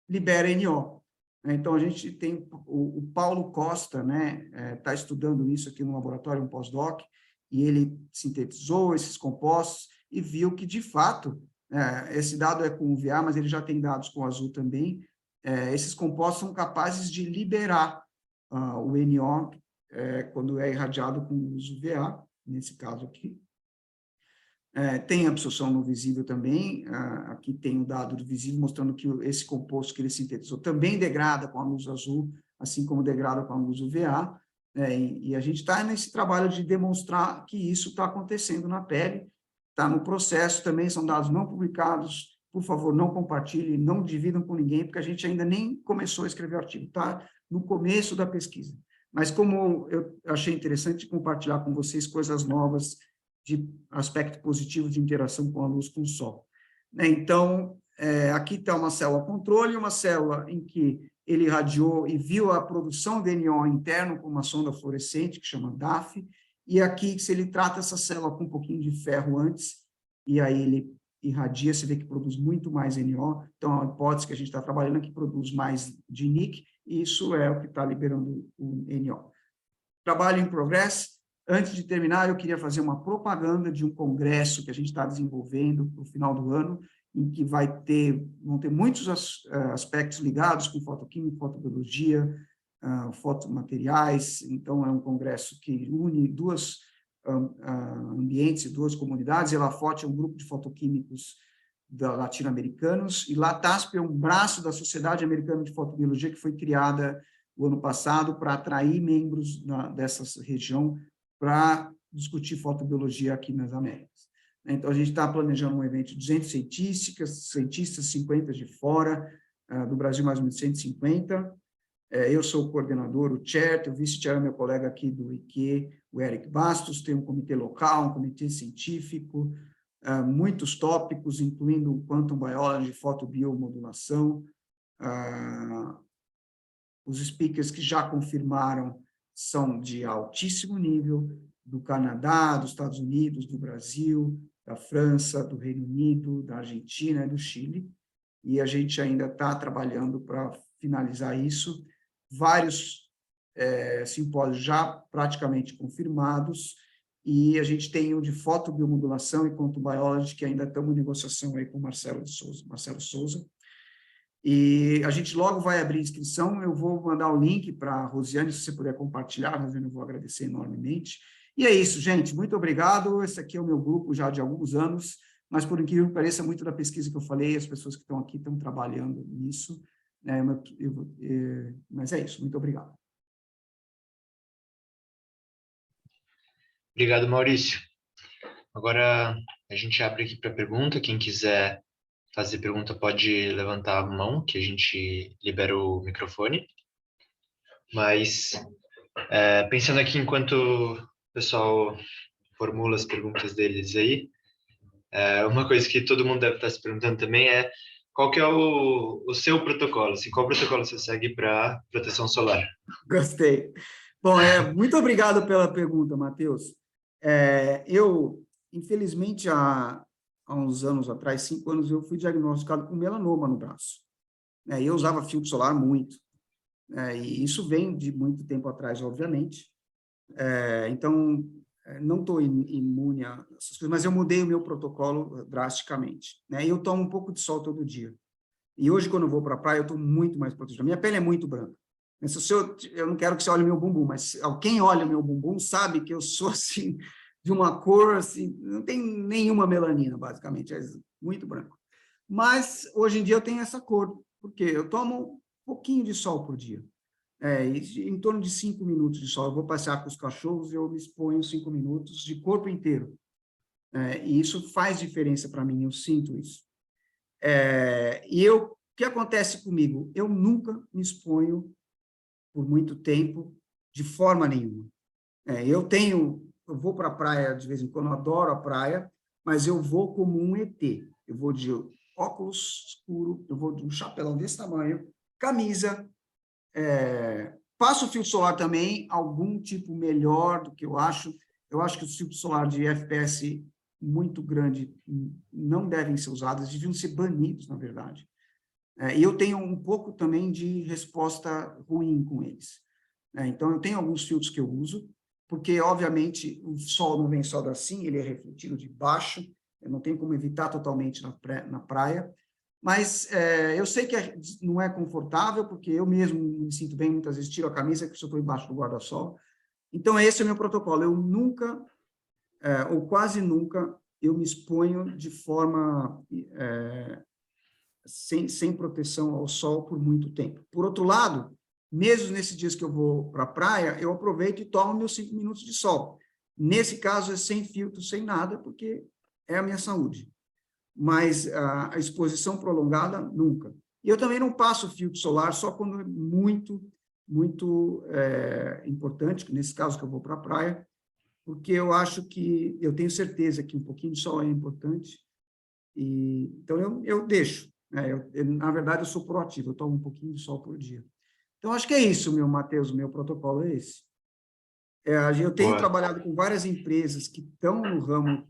libera NO. Então, a gente tem o Paulo Costa, está estudando isso aqui no laboratório, um pós-doc, e ele sintetizou esses compostos e viu que, de fato, esse dado é com UVA, mas ele já tem dados com azul também, esses compostos são capazes de liberar o NO quando é irradiado com luz UVA, nesse caso aqui. Tem absorção no visível também, aqui tem o dado do visível mostrando que esse composto que ele sintetizou também degrada com a luz azul, assim como degrada com a luz UVA, e a gente está nesse trabalho de demonstrar que isso está acontecendo na pele, está no processo também, são dados não publicados, por favor, não compartilhem, não dividam com ninguém, porque a gente ainda nem começou a escrever o artigo, está no começo da pesquisa. Mas como eu achei interessante compartilhar com vocês coisas novas de aspecto positivo de interação com a luz com o sol. Então, aqui está uma célula controle, uma célula em que ele irradiou e viu a produção de NO interno com uma sonda fluorescente, que chama DAF, e aqui, se ele trata essa célula com um pouquinho de ferro antes, e aí ele irradia, você vê que produz muito mais NO, então a hipótese que a gente está trabalhando é que produz mais de NIC, e isso é o que está liberando o NO. Trabalho em progress. Antes de terminar, eu queria fazer uma propaganda de um congresso que a gente está desenvolvendo para o final do ano, em que vão ter muitos aspectos ligados com fotoquímica, fotobiologia, fotomateriais. Então, é um congresso que une dois ambientes e duas comunidades. A LAFOT é um grupo de fotoquímicos latino-americanos, e LATASP é um braço da Sociedade Americana de Fotobiologia, que foi criada o ano passado para atrair membros dessa região para discutir fotobiologia aqui nas Américas. Então, a gente está planejando um evento de 200 cientistas, 50 de fora, do Brasil mais ou menos 150. Eu sou o coordenador, o chair, o vice-chair é meu colega aqui do IQ, o Eric Bastos, tem um comitê local, um comitê científico, muitos tópicos, incluindo Quantum Biology, fotobiomodulação. Os speakers que já confirmaram são de altíssimo nível, do Canadá, dos Estados Unidos, do Brasil, da França, do Reino Unido, da Argentina e do Chile, e a gente ainda está trabalhando para finalizar isso. Vários simpósios já praticamente confirmados, e a gente tem um de fotobiomodulação e quantum biology, que ainda estamos em negociação aí com o Marcelo Souza. E a gente logo vai abrir inscrição, eu vou mandar o link para a Rosiane, se você puder compartilhar, Rosiane, eu vou agradecer enormemente. E é isso, gente, muito obrigado, esse aqui é o meu grupo já de alguns anos, mas por incrível que pareça, muito da pesquisa que eu falei, as pessoas que estão aqui estão trabalhando nisso, né? Mas é isso, muito obrigado. Obrigado, Maurício. Agora a gente abre aqui para pergunta. Quem quiser fazer pergunta pode levantar a mão, que a gente libera o microfone. Mas, pensando aqui enquanto o pessoal formula as perguntas deles aí, uma coisa que todo mundo deve estar se perguntando também é qual que é o seu protocolo? Assim, qual protocolo você segue para proteção solar? Gostei. Bom, muito obrigado pela pergunta, Matheus. Eu, infelizmente, há uns anos atrás, 5 anos, eu fui diagnosticado com melanoma no braço. Eu usava filtro solar muito. E isso vem de muito tempo atrás, obviamente. Então, não estou imune a essas coisas, mas eu mudei o meu protocolo drasticamente. E eu tomo um pouco de sol todo dia. E hoje, quando eu vou para a praia, eu estou muito mais protegido. Minha pele é muito branca. Eu não quero que você olhe meu bumbum, mas quem olha o meu bumbum sabe que eu sou, assim, de uma cor, assim, não tem nenhuma melanina, basicamente, é muito branco. Mas, hoje em dia, eu tenho essa cor, porque eu tomo um pouquinho de sol por dia. Em torno de 5 minutos de sol. Eu vou passear com os cachorros e eu me exponho 5 minutos de corpo inteiro. E isso faz diferença para mim, eu sinto isso. O que acontece comigo? Eu nunca me exponho por muito tempo, de forma nenhuma. Eu vou para a praia de vez em quando, eu adoro a praia, mas eu vou como um ET. Eu vou de óculos escuro, eu vou de um chapelão desse tamanho, camisa, passo filtro solar também, algum tipo melhor do que eu acho. Eu acho que os filtros solar de FPS muito grande não devem ser usados, deviam ser banidos, na verdade. E eu tenho um pouco também de resposta ruim com eles. Então, eu tenho alguns filtros que eu uso, porque, obviamente, o sol não vem só assim, ele é refletido de baixo, eu não tenho como evitar totalmente na praia, mas eu sei que não é confortável, porque eu mesmo me sinto bem, muitas vezes tiro a camisa, porque eu estou embaixo do guarda-sol. Então, esse é o meu protocolo. Eu nunca, ou quase nunca, eu me exponho de forma sem proteção ao sol por muito tempo. Por outro lado, mesmo nesses dias que eu vou para a praia, eu aproveito e tomo meus 5 minutos de sol. Nesse caso, é sem filtro, sem nada, porque é a minha saúde. Mas a exposição prolongada, nunca. E eu também não passo filtro solar só quando é muito, muito importante, nesse caso que eu vou para a praia, porque eu acho que, eu tenho certeza que um pouquinho de sol é importante, então eu deixo. Na verdade, eu sou proativo, eu tomo um pouquinho de sol por dia. Então, acho que é isso, Matheus, o meu protocolo é esse. Eu tenho trabalhado com várias empresas que estão no ramo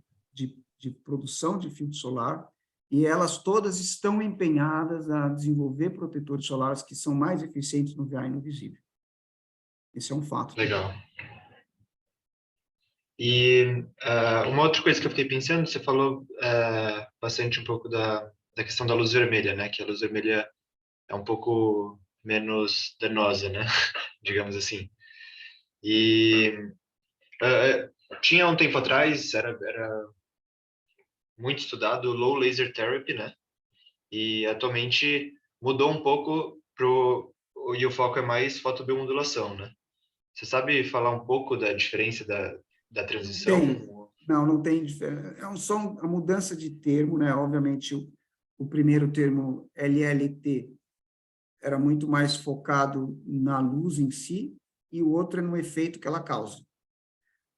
de produção de filtro solar, e elas todas estão empenhadas a desenvolver protetores solares que são mais eficientes no VA e no visível. Esse é um fato. Legal. E uma outra coisa que eu fiquei pensando, você falou bastante um pouco da questão da luz vermelha, né? Que a luz vermelha é um pouco menos danosa, né? Digamos assim. E tinha um tempo atrás, era muito estudado low laser therapy, né? E atualmente mudou um pouco e o foco é mais fotobiomodulação, né? Você sabe falar um pouco da diferença da transição? Não tem diferença. É só a mudança de termo, né? Obviamente, o primeiro termo, LLT, era muito mais focado na luz em si, e o outro é no efeito que ela causa.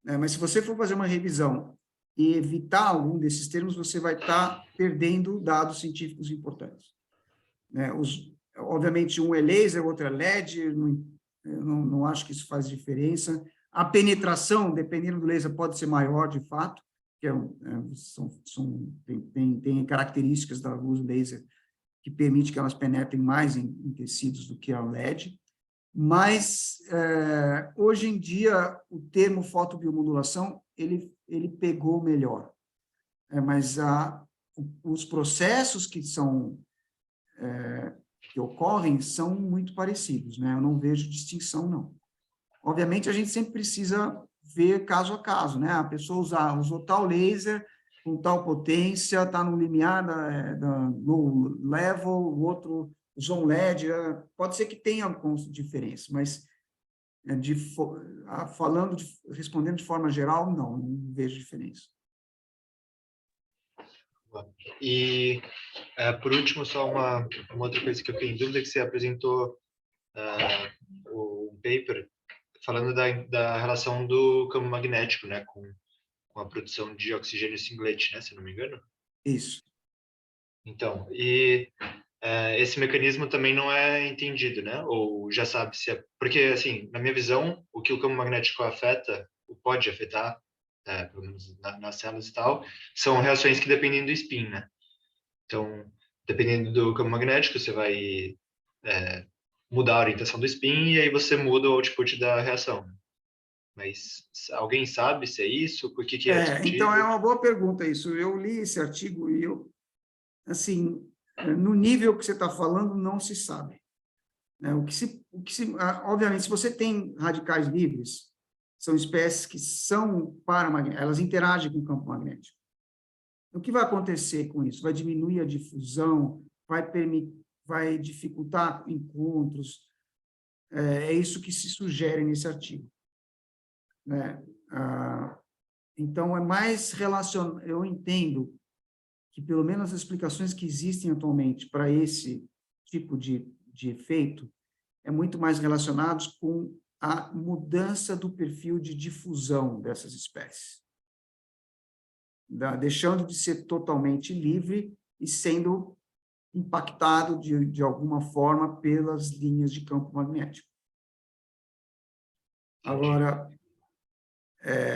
Mas se você for fazer uma revisão e evitar algum desses termos, você vai estar perdendo dados científicos importantes. Obviamente, um é laser, o outro é LED, não acho que isso faz diferença. A penetração, dependendo do laser, pode ser maior, de fato, que tem características da luz laser que permite que elas penetrem mais em tecidos do que a LED. Mas, hoje em dia, o termo fotobiomodulação, ele pegou melhor. Mas os processos que ocorrem são muito parecidos, né? Eu não vejo distinção, não. Obviamente, a gente sempre precisa ver caso a caso, né? A pessoa usou tal laser com tal potência, está no limiar no level, o outro usou um LED, pode ser que tenha alguma diferença, mas respondendo de forma geral, não vejo diferença. E, por último, só uma outra coisa que eu fiquei em dúvida, que você apresentou o paper falando da relação do campo magnético, né, com a produção de oxigênio singlete, né, se não me engano. Isso. Então, esse mecanismo também não é entendido, né? Ou já sabe se é... Porque, assim, na minha visão, o que o campo magnético afeta, ou pode afetar, pelo menos nas células e tal, são reações que dependem do spin, né? Então, dependendo do campo magnético, você vai mudar a orientação do spin e aí você muda o output da reação. Mas alguém sabe se é isso? Por que é discutível? Então, é uma boa pergunta isso. Eu li esse artigo e assim, no nível que você está falando, não se sabe. Obviamente, se você tem radicais livres, são espécies que são paramagnéticas, elas interagem com o campo magnético. O que vai acontecer com isso? Vai diminuir a difusão, vai dificultar encontros. É isso que se sugere nesse artigo, né? Então, é mais relacionado. Eu entendo que, pelo menos, as explicações que existem atualmente para esse tipo de efeito é muito mais relacionados com a mudança do perfil de difusão dessas espécies, deixando de ser totalmente livre e sendo impactado de alguma forma pelas linhas de campo magnético. Agora,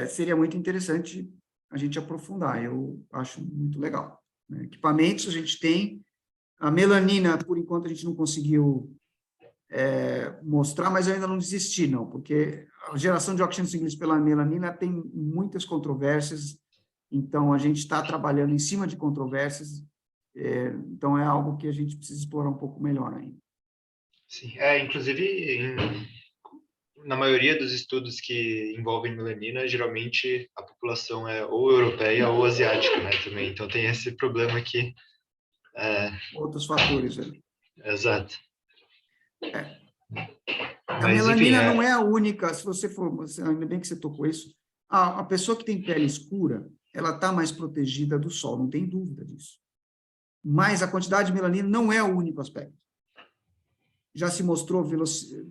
seria muito interessante a gente aprofundar, eu acho muito legal. Né? Equipamentos a gente tem, a melanina, por enquanto, a gente não conseguiu mostrar, mas eu ainda não desisti, não, porque a geração de oxigênio singlete pela melanina tem muitas controvérsias, então a gente está trabalhando em cima de controvérsias, então é algo que a gente precisa explorar um pouco melhor ainda. Sim, inclusive, na maioria dos estudos que envolvem melanina, geralmente a população é ou europeia ou asiática, né, também, então tem esse problema aqui. Outros fatores ali. Exato. A melanina não é a única, se você for, ainda bem que você tocou isso, a pessoa que tem pele escura, ela está mais protegida do sol, não tem dúvida disso. Mas a quantidade de melanina não é o único aspecto. Já se mostrou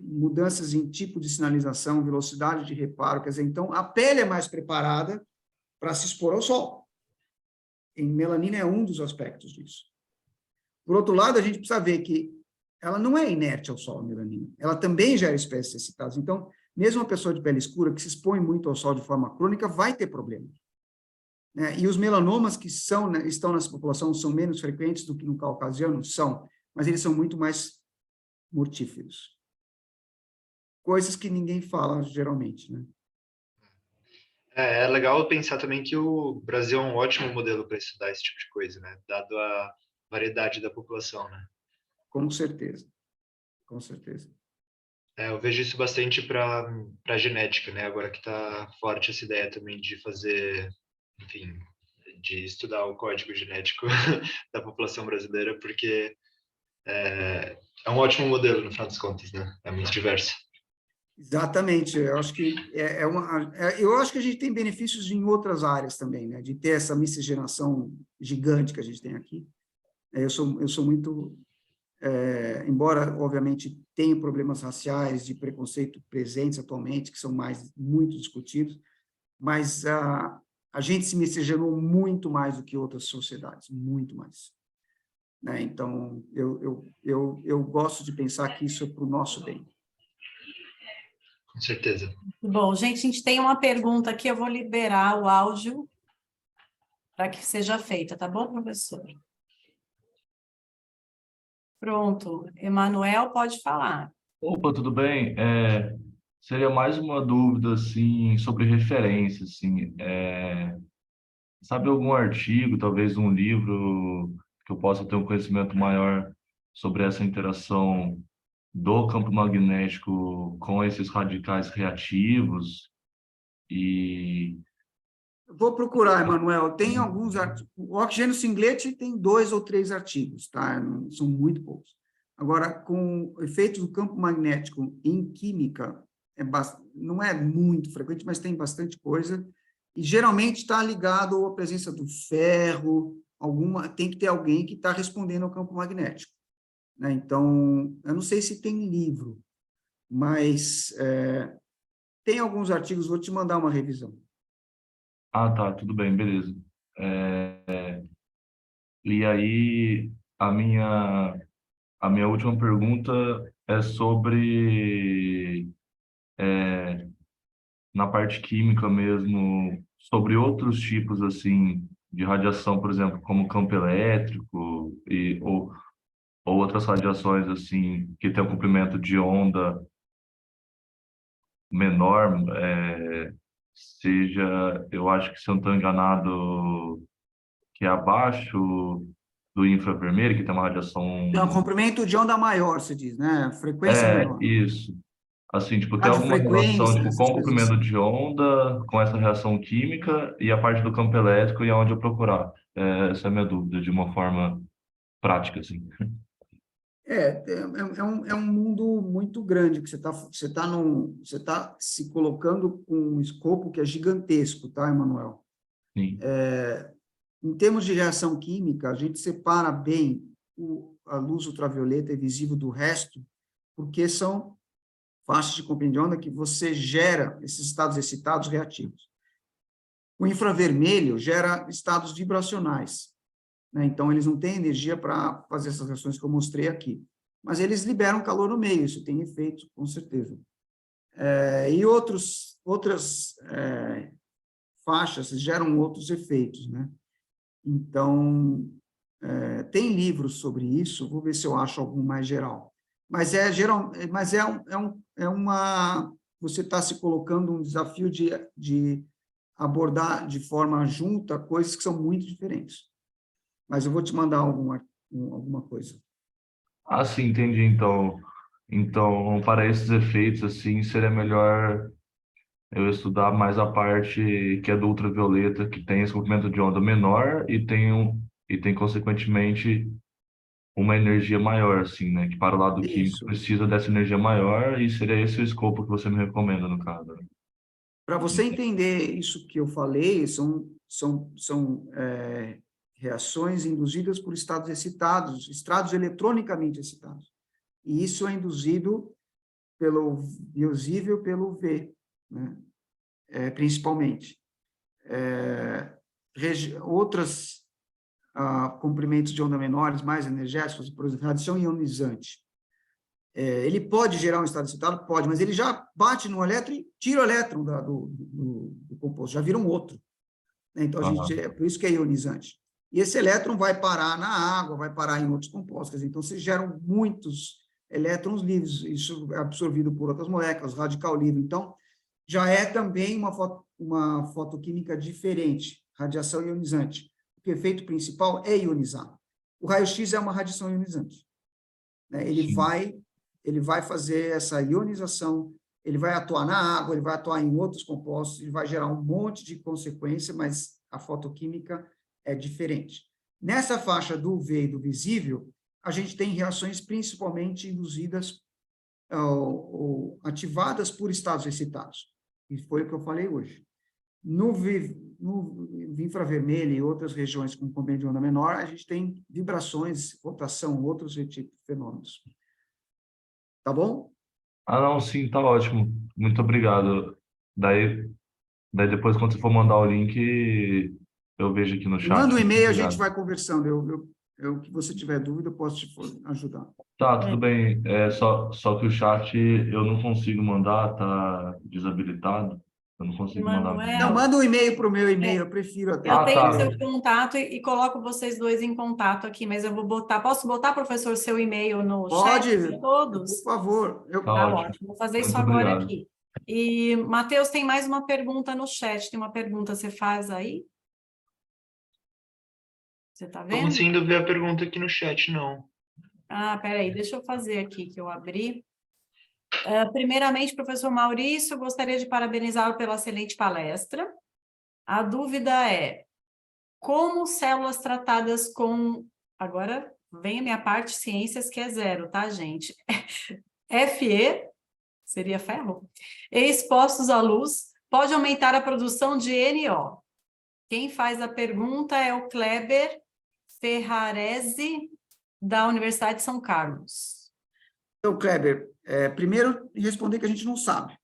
mudanças em tipo de sinalização, velocidade de reparo, quer dizer, então a pele é mais preparada para se expor ao sol. E melanina é um dos aspectos disso. Por outro lado, a gente precisa ver que ela não é inerte ao sol, a melanina. Ela também gera espécies excitadas. Então, mesmo uma pessoa de pele escura que se expõe muito ao sol de forma crônica vai ter problema. Né? E os melanomas que estão nessa população são menos frequentes do que no caucasiano? São, mas eles são muito mais mortíferos. Coisas que ninguém fala, geralmente, né? É legal pensar também que o Brasil é um ótimo modelo para estudar esse tipo de coisa, né? Dado a variedade da população, né? Com certeza. Com certeza. Eu vejo isso bastante para a genética, né? Agora que está forte essa ideia também de fazer, enfim, de estudar o código genético da população brasileira, porque é um ótimo modelo, no final das contas, né? É muito diverso. Exatamente, eu acho que eu acho que a gente tem benefícios em outras áreas também, né? De ter essa miscigenação gigante que a gente tem aqui. Eu sou muito, embora obviamente tenha problemas raciais de preconceito presentes atualmente que são muito discutidos, mas a gente se miscigenou muito mais do que outras sociedades, muito mais. Né? Então eu gosto de pensar que isso é para o nosso bem. Com certeza. Bom, gente, a gente tem uma pergunta aqui, eu vou liberar o áudio para que seja feita, tá bom, professor? Pronto, Emanuel, pode falar. Opa, tudo bem? seria mais uma dúvida, assim, sobre referência, assim. Sabe algum artigo, talvez um livro, que eu possa ter um conhecimento maior sobre essa interação do campo magnético com esses radicais reativos? E Vou procurar, Emanuel. Tem alguns artigos. O oxigênio singlete tem 2 ou 3 artigos, tá? São muito poucos. Agora, com efeitos do campo magnético em química, não é muito frequente, mas tem bastante coisa. E geralmente está ligado à presença do ferro, tem que ter alguém que está respondendo ao campo magnético, né? Então, eu não sei se tem livro, mas tem alguns artigos, vou te mandar uma revisão. tá, tudo bem, beleza. E aí, a minha última pergunta é sobre, na parte química mesmo, sobre outros tipos, assim, de radiação, por exemplo, como campo elétrico, ou outras radiações, assim, que tem um comprimento de onda menor, seja, eu acho que, se eu não estou enganado, que é abaixo do infravermelho, que tem uma radiação... Então, comprimento de onda maior, se diz, né? Frequência menor. Isso. Assim, tipo, tem alguma relação, Radiofrequência, tipo, essas com o coisas comprimento assim. de onda, com essa reação química e a parte do campo elétrico e aonde eu procurar. Essa é a minha dúvida, de uma forma prática, assim. É um mundo muito grande, que você tá se colocando com um escopo que é gigantesco, tá, Emanuel? Sim. Em termos de reação química, a gente separa bem a luz ultravioleta e visível do resto, porque são faixas de comprimento de onda que você gera esses estados excitados reativos. O infravermelho gera estados vibracionais, né? Então, eles não têm energia para fazer essas reações que eu mostrei aqui, mas eles liberam calor no meio, isso tem efeito, com certeza. E outras faixas geram outros efeitos, né? Então, tem livros sobre isso, vou ver se eu acho algum mais geral. Mas você está se colocando um desafio de abordar de forma junta coisas que são muito diferentes. Mas eu vou te mandar alguma coisa. Ah, sim, entendi. Então, para esses efeitos, assim, seria melhor eu estudar mais a parte que é do ultravioleta, que tem esse comprimento de onda menor e tem, consequentemente, uma energia maior, assim, né? Que para o lado químico Isso. precisa dessa energia maior e seria esse o escopo que você me recomenda, no caso, né? Para você entender isso que eu falei, são reações induzidas por estados excitados, estados eletronicamente excitados. E isso é induzido pelo visível, pelo V, né? Principalmente. Outros comprimentos de onda menores, mais energéticos, por exemplo, radiação ionizante. Ele pode gerar um estado excitado? Pode, mas ele já bate no elétron e tira o elétron do composto, já vira um outro. Então, por isso que é ionizante. E esse elétron vai parar na água, vai parar em outros compostos. Então, se geram muitos elétrons livres, isso é absorvido por outras moléculas, radical livre. Então, já é também uma fotoquímica diferente, radiação ionizante. O efeito principal é ionizar. O raio-x é uma radiação ionizante, né? Ele vai fazer essa ionização, ele vai atuar na água, ele vai atuar em outros compostos, ele vai gerar um monte de consequência, mas a fotoquímica é diferente. Nessa faixa do UV e do visível, a gente tem reações principalmente induzidas ou ativadas por estados excitados, e foi o que eu falei hoje. No infravermelho e outras regiões com comprimento de onda menor, a gente tem vibrações, rotação, outros tipos de fenômenos. Tá bom? Ah, não, sim, tá ótimo. Muito obrigado. Daí depois, quando você for mandar o link, eu vejo aqui no chat. Manda um e-mail, a gente Obrigado. vai conversando. Que você tiver dúvida, eu posso te ajudar. Tá, tudo bem. Só que o chat eu não consigo mandar, tá desabilitado. Eu não consigo mandar. Não, Emanuel, manda um e-mail para o meu e-mail, eu prefiro até. eu tenho tá. o seu contato e coloco vocês dois em contato aqui, mas eu vou botar. Posso botar, professor, seu e-mail no chat para todos? Por favor. Tá Tá ótimo. ótimo. Vou fazer isso Muito agora obrigado. aqui. E, Matheus, tem mais uma pergunta no chat. Tem uma pergunta, você faz aí? Você está Tô vendo? conseguindo ver a pergunta aqui no chat, não. Ah, peraí, deixa eu fazer aqui, que eu abri. Primeiramente, professor Maurício, gostaria de parabenizá-lo pela excelente palestra. A dúvida é, como células tratadas com... Agora vem a minha parte ciências, que é 0, tá, gente? Fe, seria ferro, e expostos à luz, pode aumentar a produção de NO. Quem faz a pergunta é o Kleber Ferrarese, da Universidade de São Carlos. Então, Kleber, primeiro responder que a gente não sabe.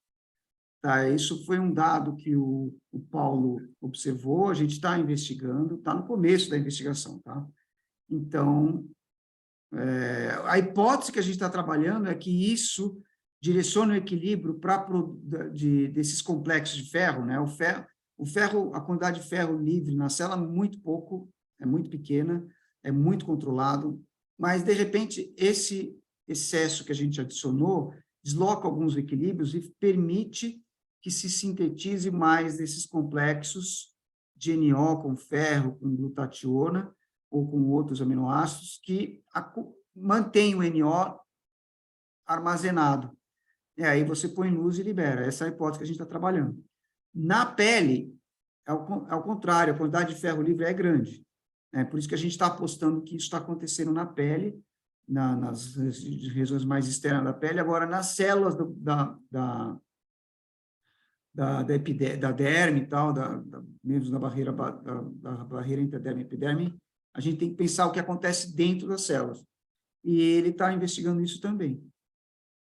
Tá? Isso foi um dado que o Paulo observou, a gente está investigando, está no começo da investigação. Tá? Então, a hipótese que a gente está trabalhando é que isso direciona o equilíbrio desses complexos de ferro, né? O ferro, a quantidade de ferro livre na célula é muito pouco, é muito pequena, é muito controlado, mas, de repente, esse excesso que a gente adicionou desloca alguns equilíbrios e permite que se sintetize mais desses complexos de NO com ferro, com glutationa, ou com outros aminoácidos, que mantém o NO armazenado. E aí você põe luz e libera. Essa é a hipótese que a gente está trabalhando. Na pele, ao contrário, a quantidade de ferro livre é grande. Por isso que a gente está apostando que isso está acontecendo na pele, nas regiões mais externas da pele. Agora, nas células da derme e tal, mesmo da barreira interderme e epiderme, a gente tem que pensar o que acontece dentro das células. E ele está investigando isso também.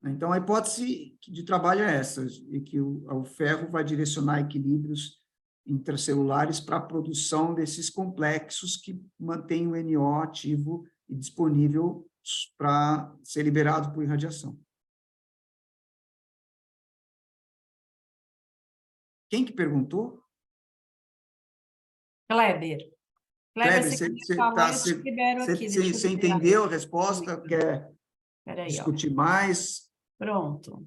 Então, a hipótese de trabalho é essa, e que o ferro vai direcionar equilíbrios intracelulares para a produção desses complexos que mantêm o NO ativo e disponível para ser liberado por irradiação. Quem que perguntou? Kleber. Kleber, você libero aqui. Você entendeu a resposta? Quer discutir mais? Pronto.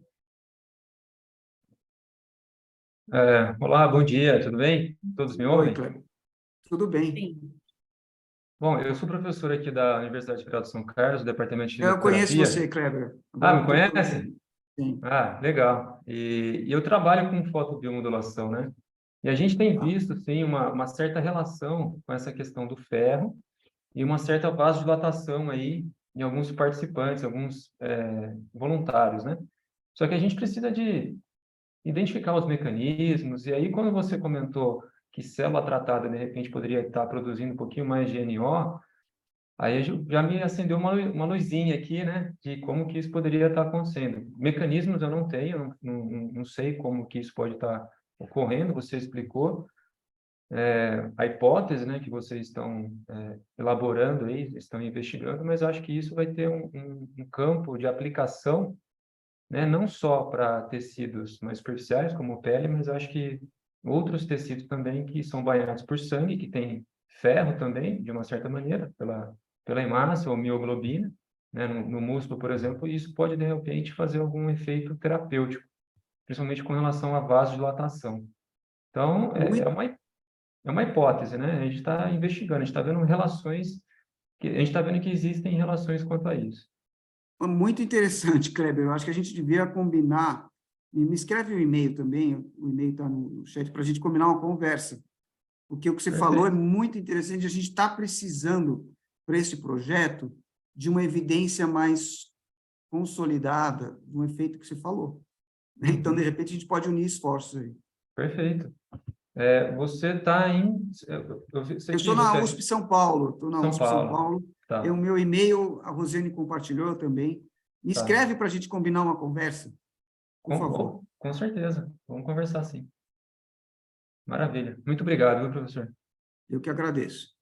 Olá, bom dia, tudo bem? Todos me ouvem? Oi, Kleber. Tudo bem. Sim. Bom, eu sou professor aqui da Universidade Federal de São Carlos, do Departamento de Eu conheço Licoterapia. você, Kleber. Me conhece? Sim. Legal. E eu trabalho com fotobiomodulação, né? E a gente tem visto, sim, uma certa relação com essa questão do ferro e uma certa vasodilatação aí em alguns participantes, alguns voluntários, né? Só que a gente precisa de identificar os mecanismos, e aí quando você comentou que célula tratada, de repente, poderia estar produzindo um pouquinho mais de NO, aí já me acendeu uma luzinha aqui, né, de como que isso poderia estar acontecendo. Mecanismos eu não tenho, não sei como que isso pode estar ocorrendo, você explicou. A hipótese, né, que vocês estão elaborando aí, estão investigando, mas acho que isso vai ter um campo de aplicação, né, não só para tecidos mais superficiais, como pele, mas acho que outros tecidos também que são banhados por sangue, que tem ferro também, de uma certa maneira, pela hemácia ou mioglobina, né, no músculo, por exemplo, e isso pode, de repente, fazer algum efeito terapêutico, principalmente com relação à vasodilatação. Então, é uma hipótese, né? A gente está investigando, a gente está vendo relações, a gente está vendo que existem relações quanto a isso. Muito interessante, Kleber. Eu acho que a gente devia combinar, e me escreve um e-mail também, o e-mail está no chat, para a gente combinar uma conversa, porque o que você falou é muito interessante, a gente está precisando, para esse projeto, de uma evidência mais consolidada do efeito que você falou. Então, de repente, a gente pode unir esforços aí. Perfeito. Você está em... Eu estou na USP São Paulo. Estou na USP São Paulo. Tá. O meu e-mail, a Rosiane compartilhou também. Me escreve para a gente combinar uma conversa, por favor. Com certeza. Vamos conversar, sim. Maravilha. Muito obrigado, viu, professor? Eu que agradeço.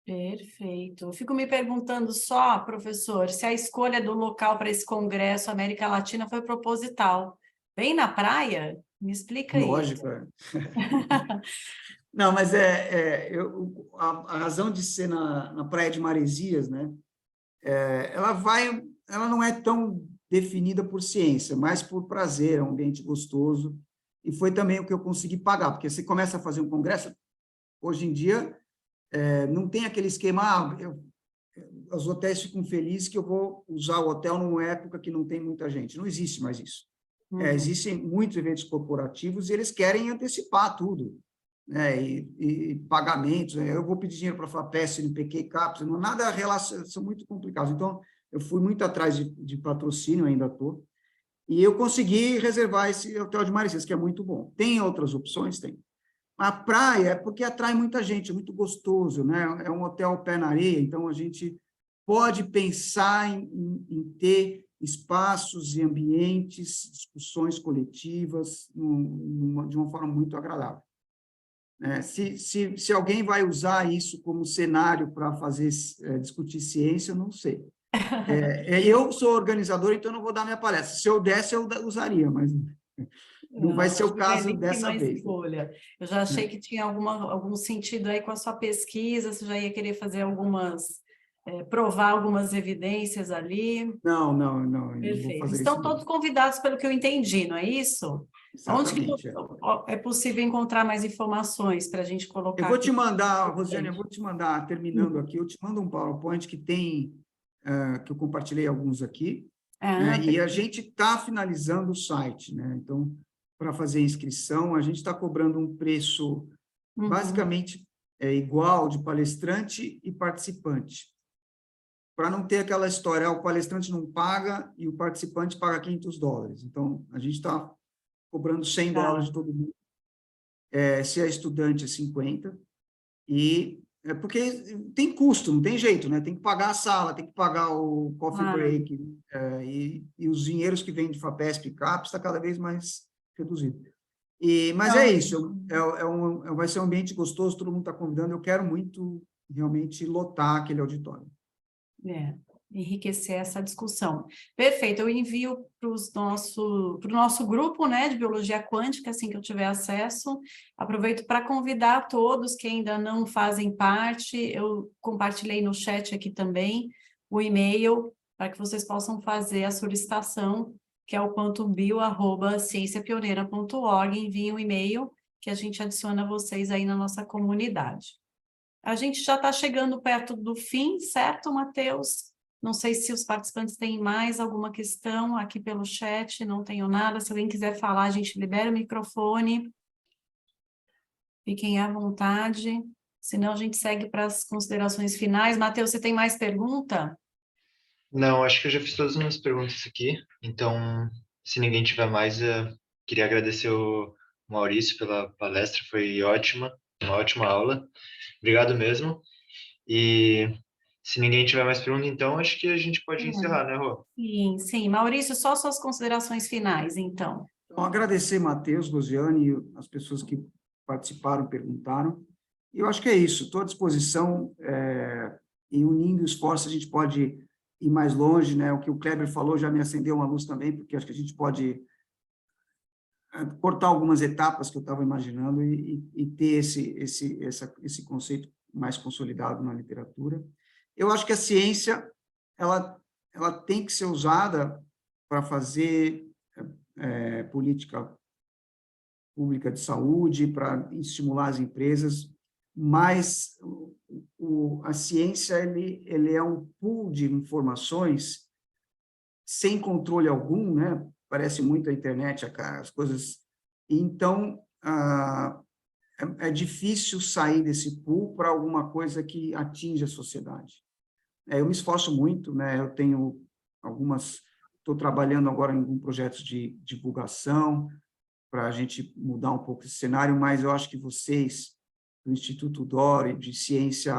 Perfeito. Eu fico me perguntando só, professor, se a escolha do local para esse congresso América Latina foi proposital. Bem na praia? Me explica aí. Lógico, Não, mas a razão de ser na Praia de Maresias, né? Ela vai ela não é tão definida por ciência, mas por prazer, é um ambiente gostoso, e foi também o que eu consegui pagar, porque você começa a fazer um congresso, hoje em dia, não tem aquele esquema, os hotéis ficam felizes que eu vou usar o hotel numa época que não tem muita gente, não existe mais isso. Existem muitos eventos corporativos e eles querem antecipar tudo, né? E pagamentos, né? Eu vou pedir dinheiro para a FAPESP, NPq, CAPES, não, nada relação, são muito complicados. Então, eu fui muito atrás de patrocínio, ainda estou, e eu consegui reservar esse hotel de Maresias, que é muito bom. Tem outras opções? Tem. A praia é porque atrai muita gente, é muito gostoso, né? É um hotel pé na areia, então a gente pode pensar em ter espaços e ambientes, discussões coletivas, de uma forma muito agradável. Se alguém vai usar isso como cenário para fazer discutir ciência, eu não sei. Eu sou organizador, então não vou dar minha palestra. Se eu desse, eu usaria, mas não vai ser o caso dessa vez. Escolha. Eu já achei que tinha algum sentido aí com a sua pesquisa, você já ia querer fazer provar algumas evidências ali. Não, vou Perfeito. fazer Estão isso todos convidados, pelo que eu entendi, não é isso? Onde que é possível encontrar mais informações para a gente colocar? Eu vou te mandar, Rosiane, terminando aqui, eu te mando um PowerPoint que que eu compartilhei alguns aqui, né? E a gente está finalizando o site, né? Então, para fazer a inscrição, a gente está cobrando um preço basicamente igual de palestrante e participante, para não ter aquela história, o palestrante não paga e o participante paga $500. Então, a gente está cobrando $100 de todo mundo. Se é estudante, é 50. E porque tem custo, não tem jeito, né? Tem que pagar a sala, tem que pagar o coffee break, e os dinheiros que vêm de FAPESP e CAPES está cada vez mais reduzido. Mas é isso, vai ser um ambiente gostoso, todo mundo está convidando, eu quero muito realmente lotar aquele auditório. Enriquecer essa discussão. Perfeito, eu envio para o nosso grupo, né, de Biologia Quântica, assim que eu tiver acesso. Aproveito para convidar todos que ainda não fazem parte, eu compartilhei no chat aqui também o e-mail, para que vocês possam fazer a solicitação, que é o quantobio@cienciapioneira.org, enviem um e-mail que a gente adiciona vocês aí na nossa comunidade. A gente já está chegando perto do fim, certo, Matheus? Não sei se os participantes têm mais alguma questão aqui pelo chat, não tenho nada. Se alguém quiser falar, a gente libera o microfone. Fiquem à vontade. Senão, a gente segue para as considerações finais. Matheus, você tem mais pergunta? Não, acho que eu já fiz todas as minhas perguntas aqui. Então, se ninguém tiver mais, eu queria agradecer o Maurício pela palestra. Foi ótima, uma ótima aula. Obrigado mesmo. E se ninguém tiver mais pergunta, então, acho que a gente pode encerrar, né, Rô? Sim. Maurício, só suas considerações finais, então. Então, agradecer, Matheus, Rosiane, as pessoas que participaram, perguntaram. E eu acho que é isso, estou à disposição, e unindo esforços a gente pode ir mais longe, né? O que o Kleber falou já me acendeu uma luz também, porque acho que a gente pode cortar algumas etapas que eu estava imaginando e ter esse conceito mais consolidado na literatura. Eu acho que a ciência ela tem que ser usada para fazer política pública de saúde, para estimular as empresas, mas a ciência ele é um pool de informações sem controle algum, né? Parece muito a internet, as coisas. Então, é difícil sair desse pool para alguma coisa que atinja a sociedade. Eu me esforço muito, né? Eu tenho estou trabalhando agora em alguns projetos de divulgação para a gente mudar um pouco esse cenário, mas eu acho que vocês, do Instituto Dore, de ciência,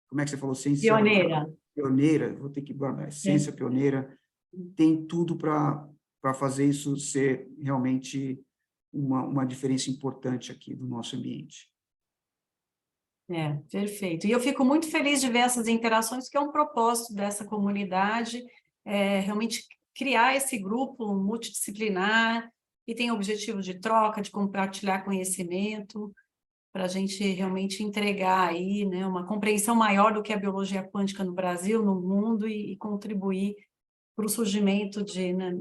como é que você falou? Ciência pioneira, vou ter que guardar, ciência pioneira, tem tudo para fazer isso ser realmente uma diferença importante aqui do nosso ambiente. Perfeito. E eu fico muito feliz de ver essas interações, que é um propósito dessa comunidade, realmente criar esse grupo multidisciplinar, e tem objetivo de troca, de compartilhar conhecimento, para a gente realmente entregar aí, né, uma compreensão maior do que é a biologia quântica no Brasil, no mundo, e contribuir o surgimento de, né,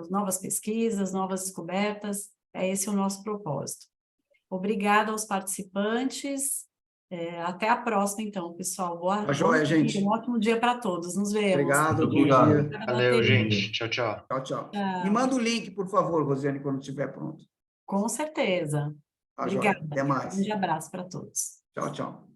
novas pesquisas, novas descobertas. É esse o nosso propósito. Obrigada aos participantes. Até a próxima, então, pessoal. Tá joia, gente. Um ótimo dia para todos. Nos vemos. Obrigado, bom Obrigado. dia. Valeu, gente. Tchau, tchau. Tchau, tchau. Tchau. Me manda o link, por favor, Rosiane, quando estiver pronto. Com certeza. Tá joia. Obrigada. Até mais. Um grande abraço para todos. Tchau, tchau.